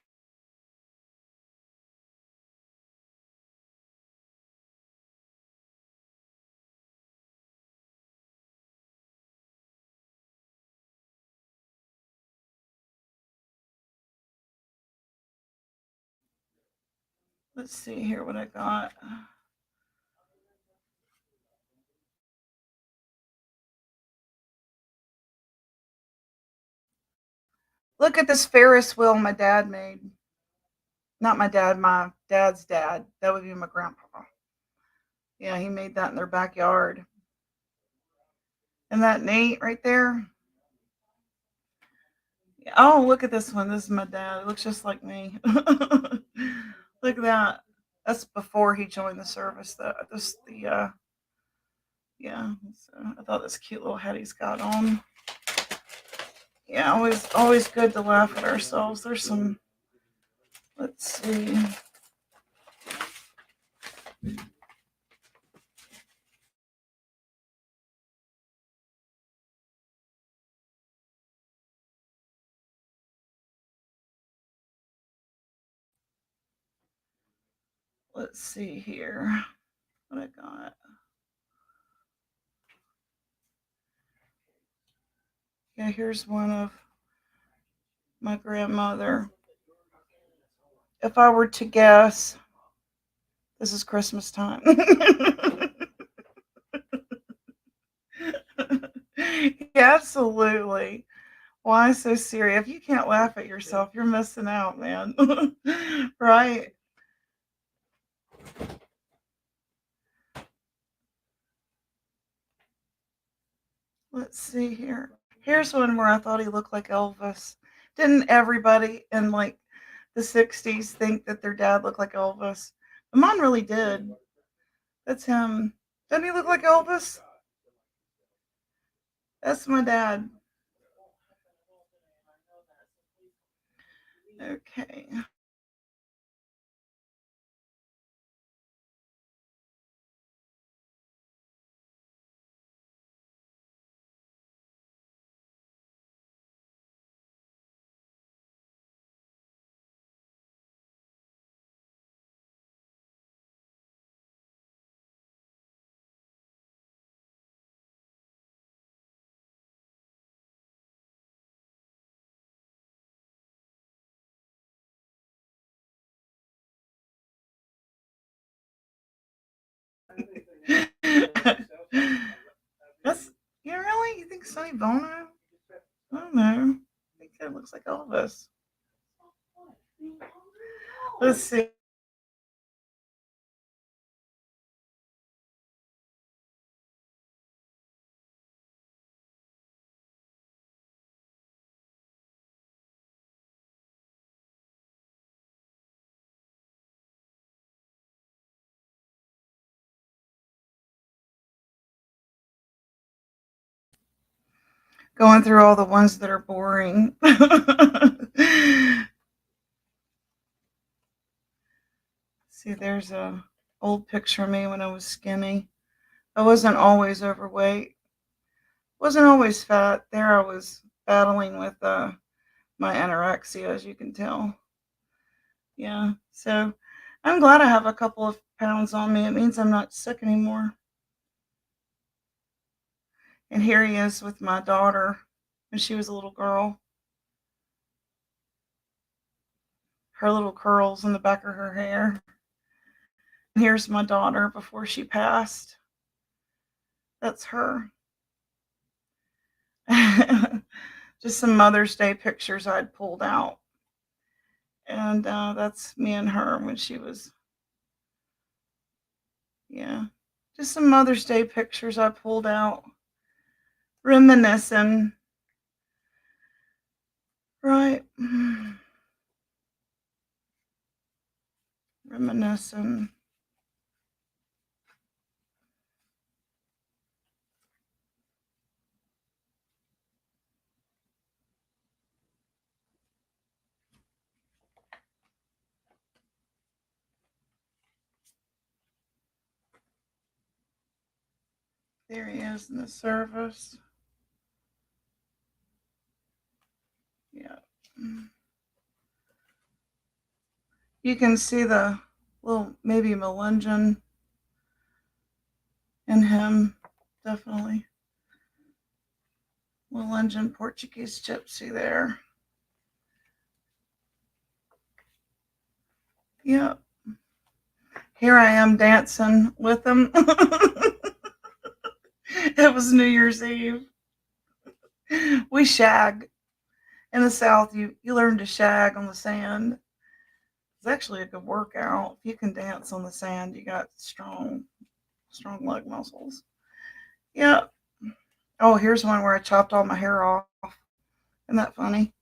Let's see here what I got. Look at this Ferris wheel my dad made. Not my dad, my dad's dad. That would be my grandpa. Yeah, he made that in their backyard. Isn't that neat right there? Oh, look at this one. This is my dad. It looks just like me. Look at that. That's before he joined the service. Yeah. So I thought this cute little hat he's got on. Yeah, always good to laugh at ourselves. There's some. Let's see. Let's see here what I got. Yeah, here's one of my grandmother. If I were to guess, this is Christmas time. Yeah, absolutely. Why so serious? If you can't laugh at yourself, you're missing out, man. Right? Let's see here. Here's one where I thought he looked like Elvis. Didn't everybody in like the 60s think that their dad looked like Elvis? But mine really did. That's him. Doesn't he look like Elvis? That's my dad. Okay. That's you really? You think Sonny Bono? I don't know. I think it looks like Elvis. Let's see. Going through all the ones that are boring. See, there's a old picture of me when I was skinny. I wasn't always overweight. Wasn't always fat. There I was battling with my anorexia, as you can tell. Yeah. So I'm glad I have a couple of pounds on me. It means I'm not sick anymore. And here he is with my daughter. when she was a little girl. Her little curls in the back of her hair. And here's my daughter before she passed. That's her. Just some Mother's Day pictures I'd pulled out. And that's me and her when she was, yeah, just some Mother's Day pictures I pulled out. Reminiscing. Right. Reminiscing. There he is in the service. Yeah. You can see the little maybe Melungeon in him, definitely. Melungeon Portuguese gypsy there. Yeah. Here I am dancing with him. It was New Year's Eve. We shag. In the South, you learn to shag on the sand. It's actually a good workout. If you can dance on the sand, you got strong leg muscles. Yeah. Oh, here's one where I chopped all my hair off. Isn't that funny?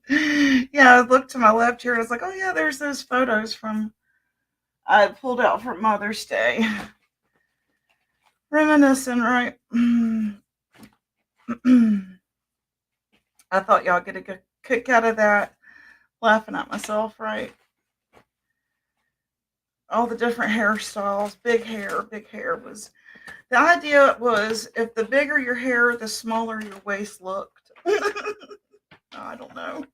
Yeah, I looked to my left here and I was like, oh yeah, there's those photos from I pulled out for Mother's Day. Reminiscing, right? I thought y'all get a good kick out of that. Laughing at myself, right? All the different hairstyles, big hair was the idea was if the bigger your hair, the smaller your waist looked. I don't know.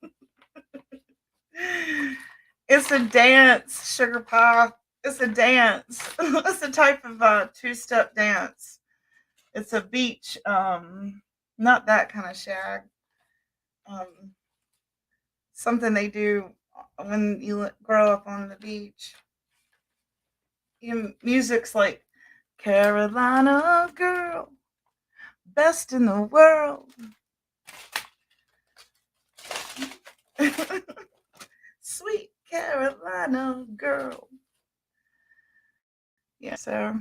It's a dance, sugar pie. It's a dance. It's a type of two-step dance. It's a beach, not that kind of shag. Um, Something they do when you grow up on the beach. Music's like Carolina girl, best in the world. Sweet Carolina girl. Yeah, so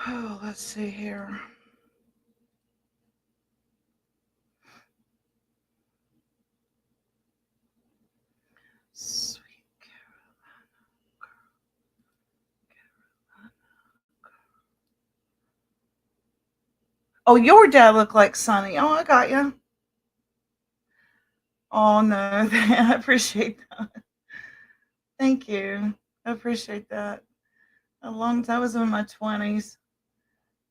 oh, let's see here. Sweet Carolina. Oh, your dad looked like Sonny. Oh, I got you. Oh no, I appreciate that. Thank you. I appreciate that. A long time I was in my 20s.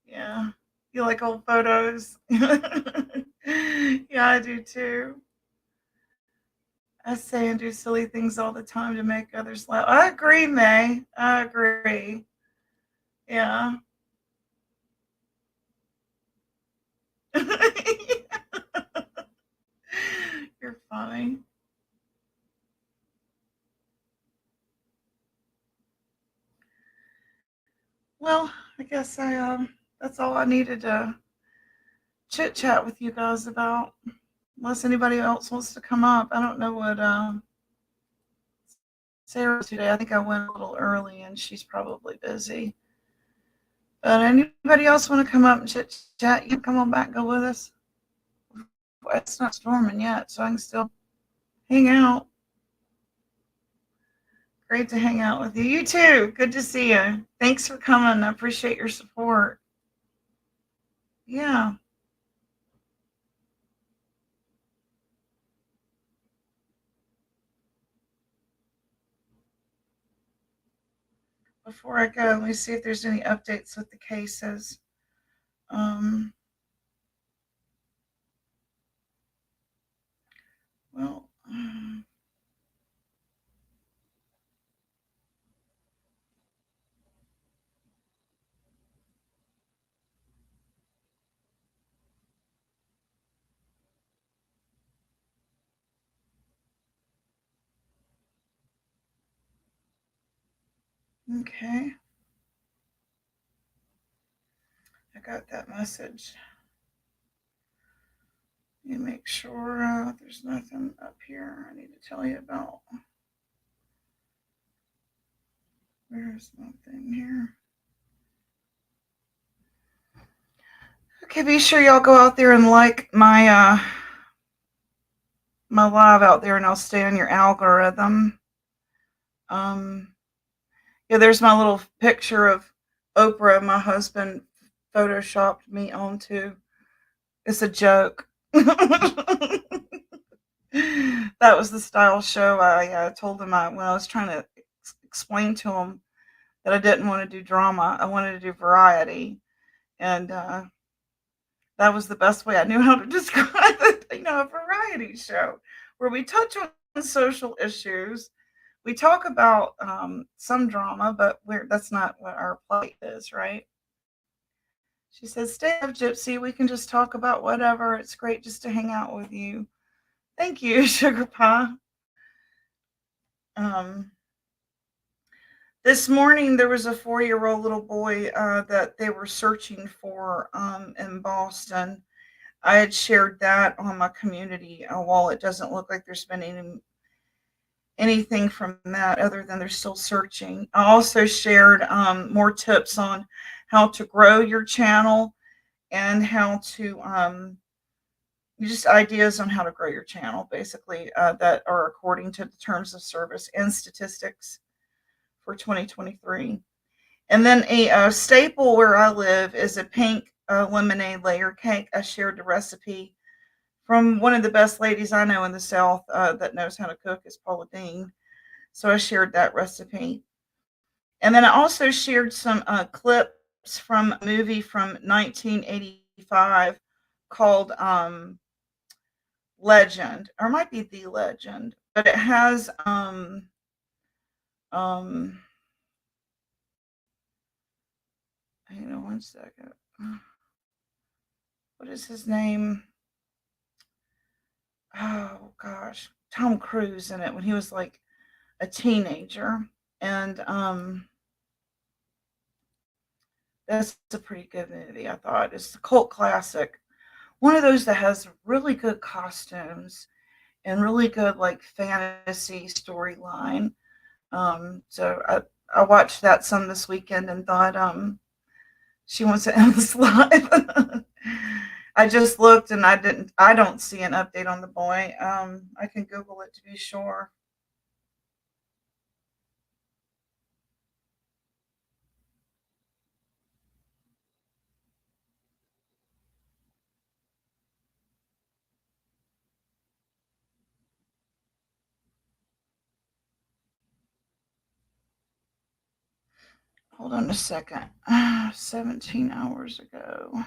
Yeah. You like old photos? Yeah, I do too. I say and do silly things all the time to make others laugh. I agree, May. I agree. Yeah. You're funny. Well, I guess I that's all I needed to chit chat with you guys about. Unless anybody else wants to come up. I don't know what Sarah today. I think I went a little early and she's probably busy. But anybody else want to come up and chit chat? You can come on back and go with us. It's not storming yet, so I can still hang out. Great to hang out with you. You too. Good to see you. Thanks for coming. I appreciate your support. Yeah. Before I go, let me see if there's any updates with the cases. Um, well, Okay. I got that message. Let me make sure there's nothing up here I need to tell you about. Where's my thing here? Okay, be sure y'all go out there and like my live out there, and I'll stay on your algorithm. Yeah, there's my little picture of Oprah. My husband photoshopped me onto. It's a joke. That was the style show. I told him when I was trying to explain to him that I didn't want to do drama. I wanted to do variety, and that was the best way I knew how to describe it. A variety show where we touch on social issues. We talk about some drama, but that's not what our plate is, right? She says, "Stay up, Gypsy. We can just talk about whatever. It's great just to hang out with you." Thank you, Sugar Pie. Um, this morning, there was a 4-year-old little boy that they were searching for in Boston. I had shared that on my community wall. It doesn't look like there's been anything from that other than they're still searching. I also shared more tips on how to grow your channel and how to just ideas on how to grow your channel, basically, that are according to the terms of service and statistics for 2023. And then a staple where I live is a pink lemonade layer cake. I shared the recipe from one of the best ladies I know in the South that knows how to cook, is Paula Dean. So I shared that recipe. And then I also shared some clips from a movie from 1985 called Legend, or it might be The Legend, but it has um hang on one second. What is his name? Oh gosh, Tom Cruise in it when he was like a teenager. And that's a pretty good movie, I thought. It's a cult classic. One of those that has really good costumes and really good like fantasy storyline. So I watched that some this weekend and thought she wants to end this live. I just looked and I don't see an update on the boy. I can Google it to be sure. Hold on a second. 17 hours ago.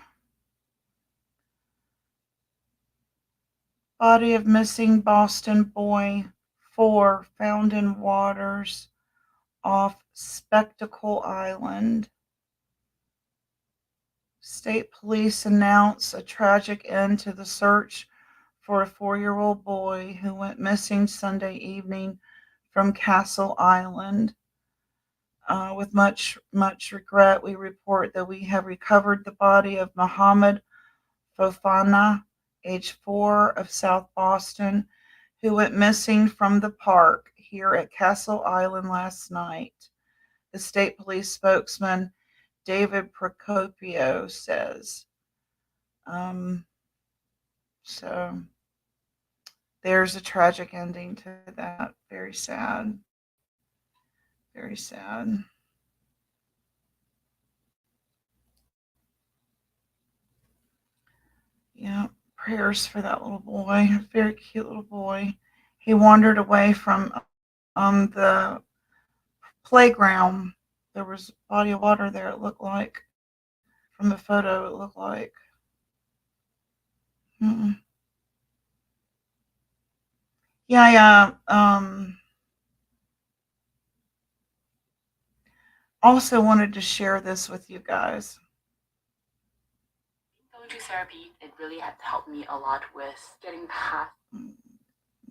Body of missing Boston boy 4 found in waters off Spectacle Island. State police announce a tragic end to the search for a 4-year-old boy who went missing Sunday evening from Castle Island. With much regret, we report that we have recovered the body of Muhammad Fofana, age 4, of South Boston, who went missing from the park here at Castle Island last night. The state police spokesman, David Procopio, says. So there's a tragic ending to that. Very sad. Very sad. Yeah, prayers for that little boy. Very cute little boy. He wandered away from the playground. There was a body of water there, it looked like. From the photo, it looked like. Mm-mm. Yeah, yeah. Also wanted to share this with you guys. Going to therapy, it really had helped me a lot with getting past. I'm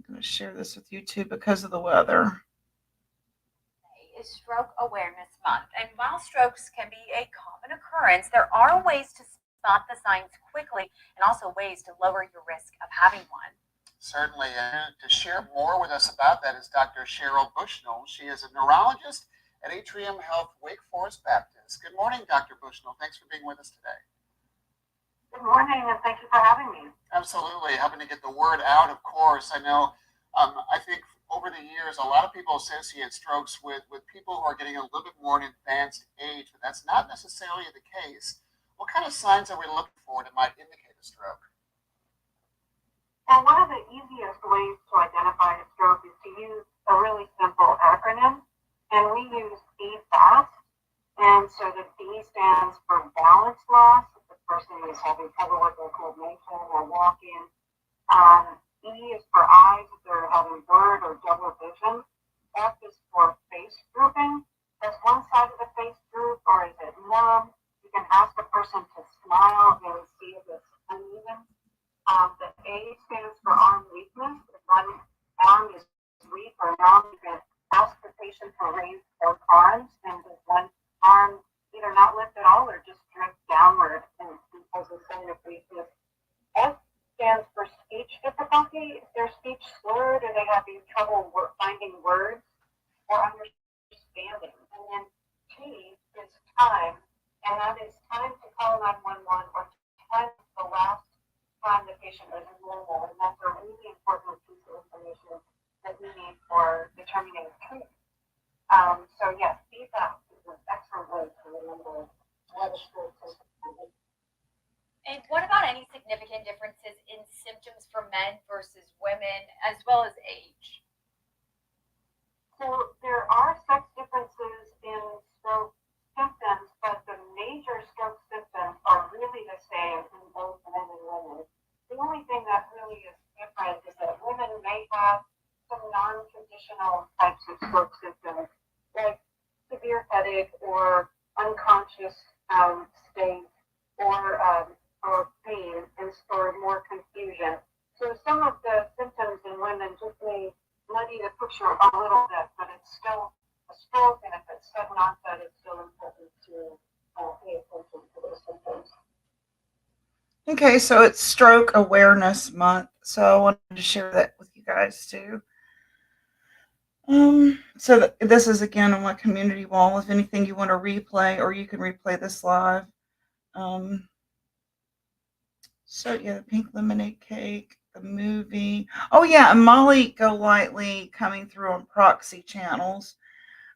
going to share this with you too because of the weather. is Stroke Awareness Month, and while strokes can be a common occurrence, there are ways to spot the signs quickly and also ways to lower your risk of having one. Certainly. And to share more with us about that is Dr. Cheryl Bushnell. She is a neurologist at Atrium Health Wake Forest Baptist. Good morning, Dr. Bushnell. Thanks for being with us today. Good morning, and thank you for having me. Absolutely. Helping to get the word out, of course. I know, I think over the years, a lot of people associate strokes with people who are getting a little bit more in advanced age, but that's not necessarily the case. What kind of signs are we looking for that might indicate a stroke? And one of the easiest ways to identify a stroke is to use a really simple acronym, and we use BFAST. And so the B stands for balance loss, if the person is having trouble with their coordination or walking. E is for eyes, if they're having blurred or double vision. F is for face drooping. Does one side of the face droop, or is it numb? You can ask a person to smile and see if it's uneven. The A stands for arm weakness. If one arm is weak or numb, you can ask the patient to raise both arms, and does one arm either not lift at all or just drift downward and as a sign of weakness. S stands for speech difficulty. If their speech slurred or they having trouble finding words or understanding. And then T is time, and that is time to call 911 or time the last time the patient was normal. And that's a really important piece of information that we need for determining treatment. So yes, feedback is an excellent way to remember what a stroke is. And what about any significant differences in symptoms for men versus women, as well as age? So there are sex differences in stroke symptoms, but the major stroke symptoms are really the same in both men and women. The only thing that really is different is that women may have some non-traditional types of stroke symptoms, like severe headache or unconscious state or pain or more confusion. So some of the symptoms in women just may muddy the picture a little bit, but it's still a stroke, and if it's sudden onset, it's still important to pay attention to those symptoms. Okay, so it's Stroke Awareness Month, so I wanted to share that with you guys too. This is again on my community wall. If anything you want to replay, or you can replay this live. The pink lemonade cake, the movie. Oh yeah, and Molly Golightly coming through on proxy channels.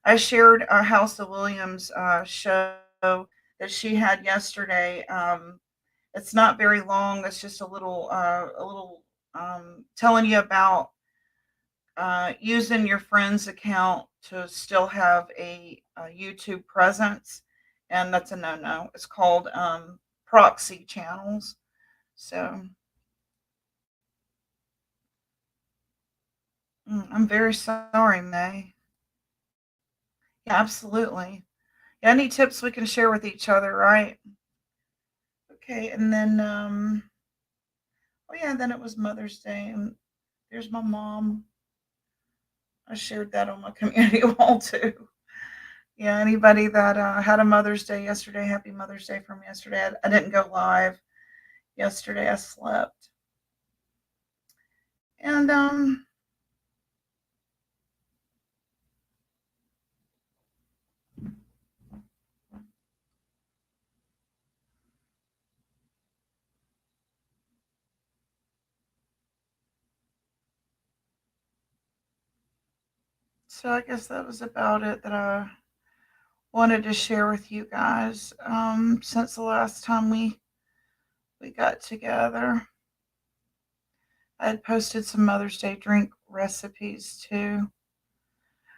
I shared a House of Williams show that she had yesterday. It's not very long. It's just a little telling you about using your friend's account to still have a YouTube presence, and that's a no-no. It's called proxy channels. So I'm very sorry, May. Yeah, absolutely. Yeah, any tips we can share with each other, right? Okay, and then then it was Mother's Day, and there's my mom. I shared that on my community wall too. Yeah, anybody that had a Mother's Day yesterday, happy Mother's Day from yesterday. I didn't go live yesterday. I slept. And so I guess that was about it that I wanted to share with you guys since the last time we got together. I had posted some Mother's Day drink recipes too.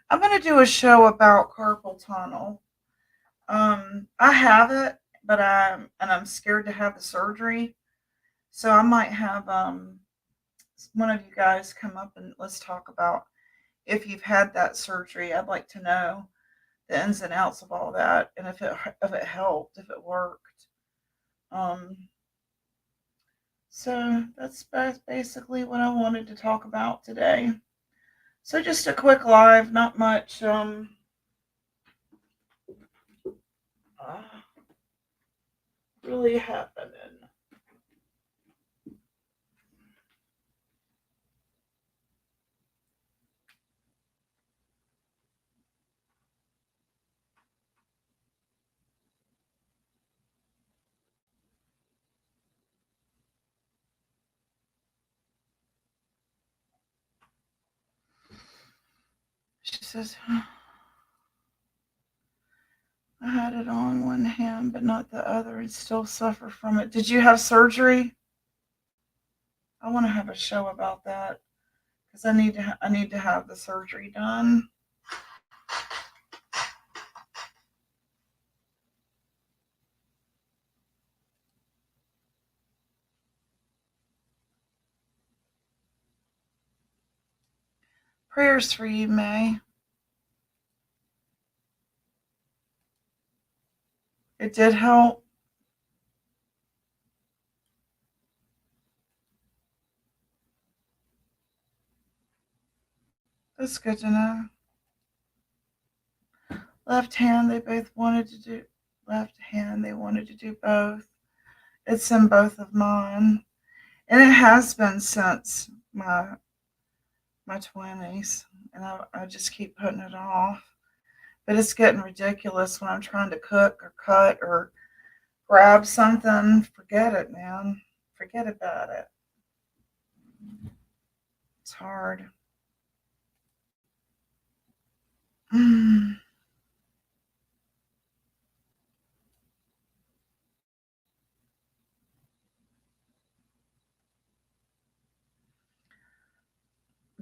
I'm going to do a show about carpal tunnel. I have it, but I'm scared to have the surgery. So I might have one of you guys come up and let's talk about if you've had that surgery. I'd like to know the ins and outs of all that, and if it helped, if it worked. So that's basically what I wanted to talk about today. So just a quick live, not much really happening? She says, I had it on one hand, but not the other, and still suffer from it. Did you have surgery? I want to have a show about that because I need to have the surgery done. Prayers for you, May. It did help. That's good to know. Left hand, they both wanted to do. Left hand, they wanted to do both. It's in both of mine, and it has been since my 20s, and I just keep putting it off. But it's getting ridiculous when I'm trying to cook or cut or grab something. Forget it, man. Forget about it. It's hard. Mm.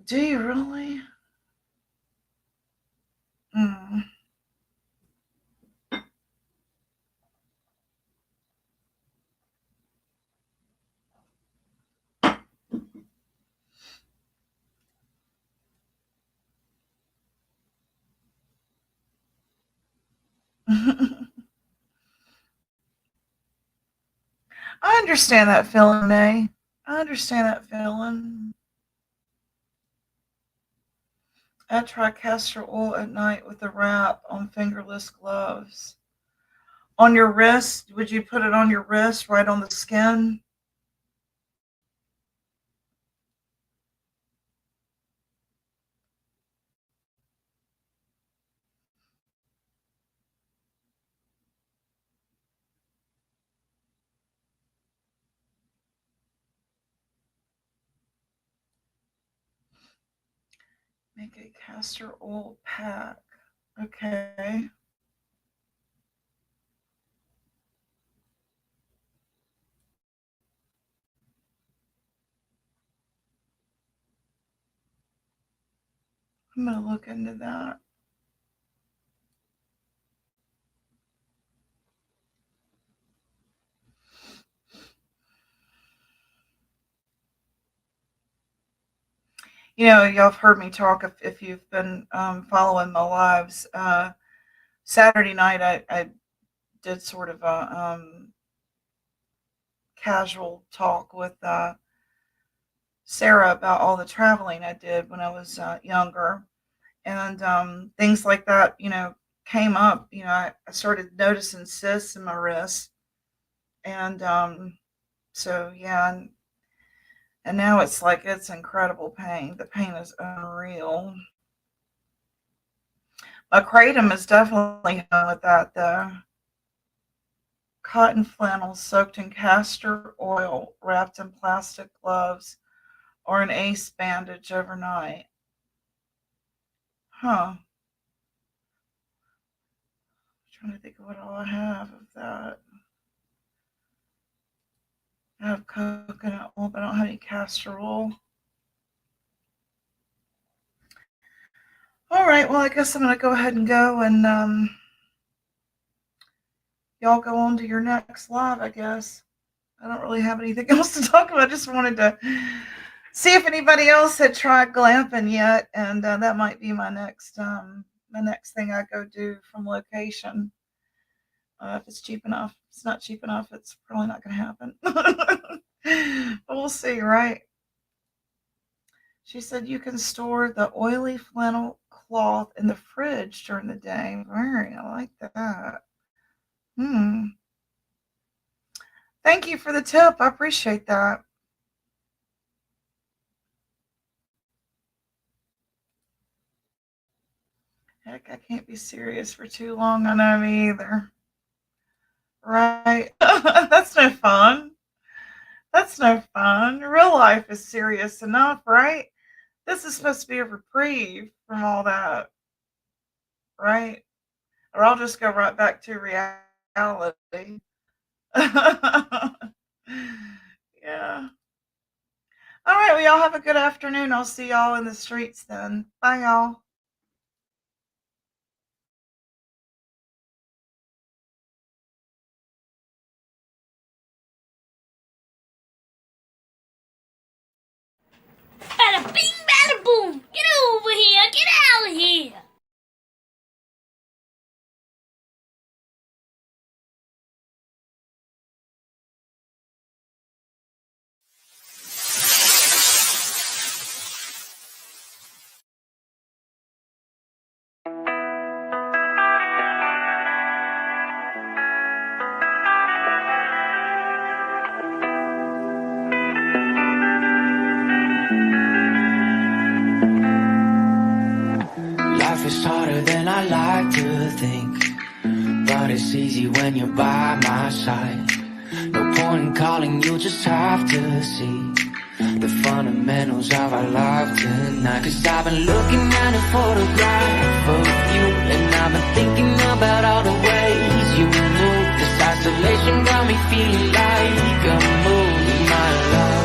Do you really? Mm. I understand that feeling, May. I understand that feeling. I try castor oil at night with a wrap on fingerless gloves. On your wrist, would you put it on your wrist, right on the skin? Make a castor oil pack. Okay. I'm going to look into that. You know, y'all have heard me talk if you've been following my lives. Saturday night, I did sort of a casual talk with Sarah about all the traveling I did when I was younger. And things like that, you know, came up. You know, I started noticing cysts in my wrists. And so, yeah. And now it's like it's incredible pain. The pain is unreal. My kratom is definitely with that, though. Cotton flannel soaked in castor oil, wrapped in plastic gloves, or an ace bandage overnight. Huh. I'm trying to think of what all I have of that. I have coconut oil, but I don't have any castor oil. All right, well, I guess I'm going to go ahead and go, and y'all go on to your next live, I guess. I don't really have anything else to talk about. I just wanted to see if anybody else had tried glamping yet, and that might be my next thing I go do from location. If it's cheap enough. If it's not cheap enough, it's probably not going to happen. But we'll see, right? She said you can store the oily flannel cloth in the fridge during the day. Very, I like that. Hmm. Thank you for the tip. I appreciate that. Heck, I can't be serious for too long. I know me either. Right? That's no fun. That's no fun. Real life is serious enough, right? This is supposed to be a reprieve from all that, right? Or I'll just go right back to reality. Yeah. All right, well, y'all have a good afternoon. I'll see y'all in the streets then. Bye, y'all. Bada bing, bada boom. Get over here. Get out of here. Life is harder than I like to think, but it's easy when you're by my side. No point in calling, you just have to see the fundamentals of our life tonight. Cause I've been looking at a photograph of you, and I've been thinking about all the ways you move. This isolation got me feeling like I'm losing my life.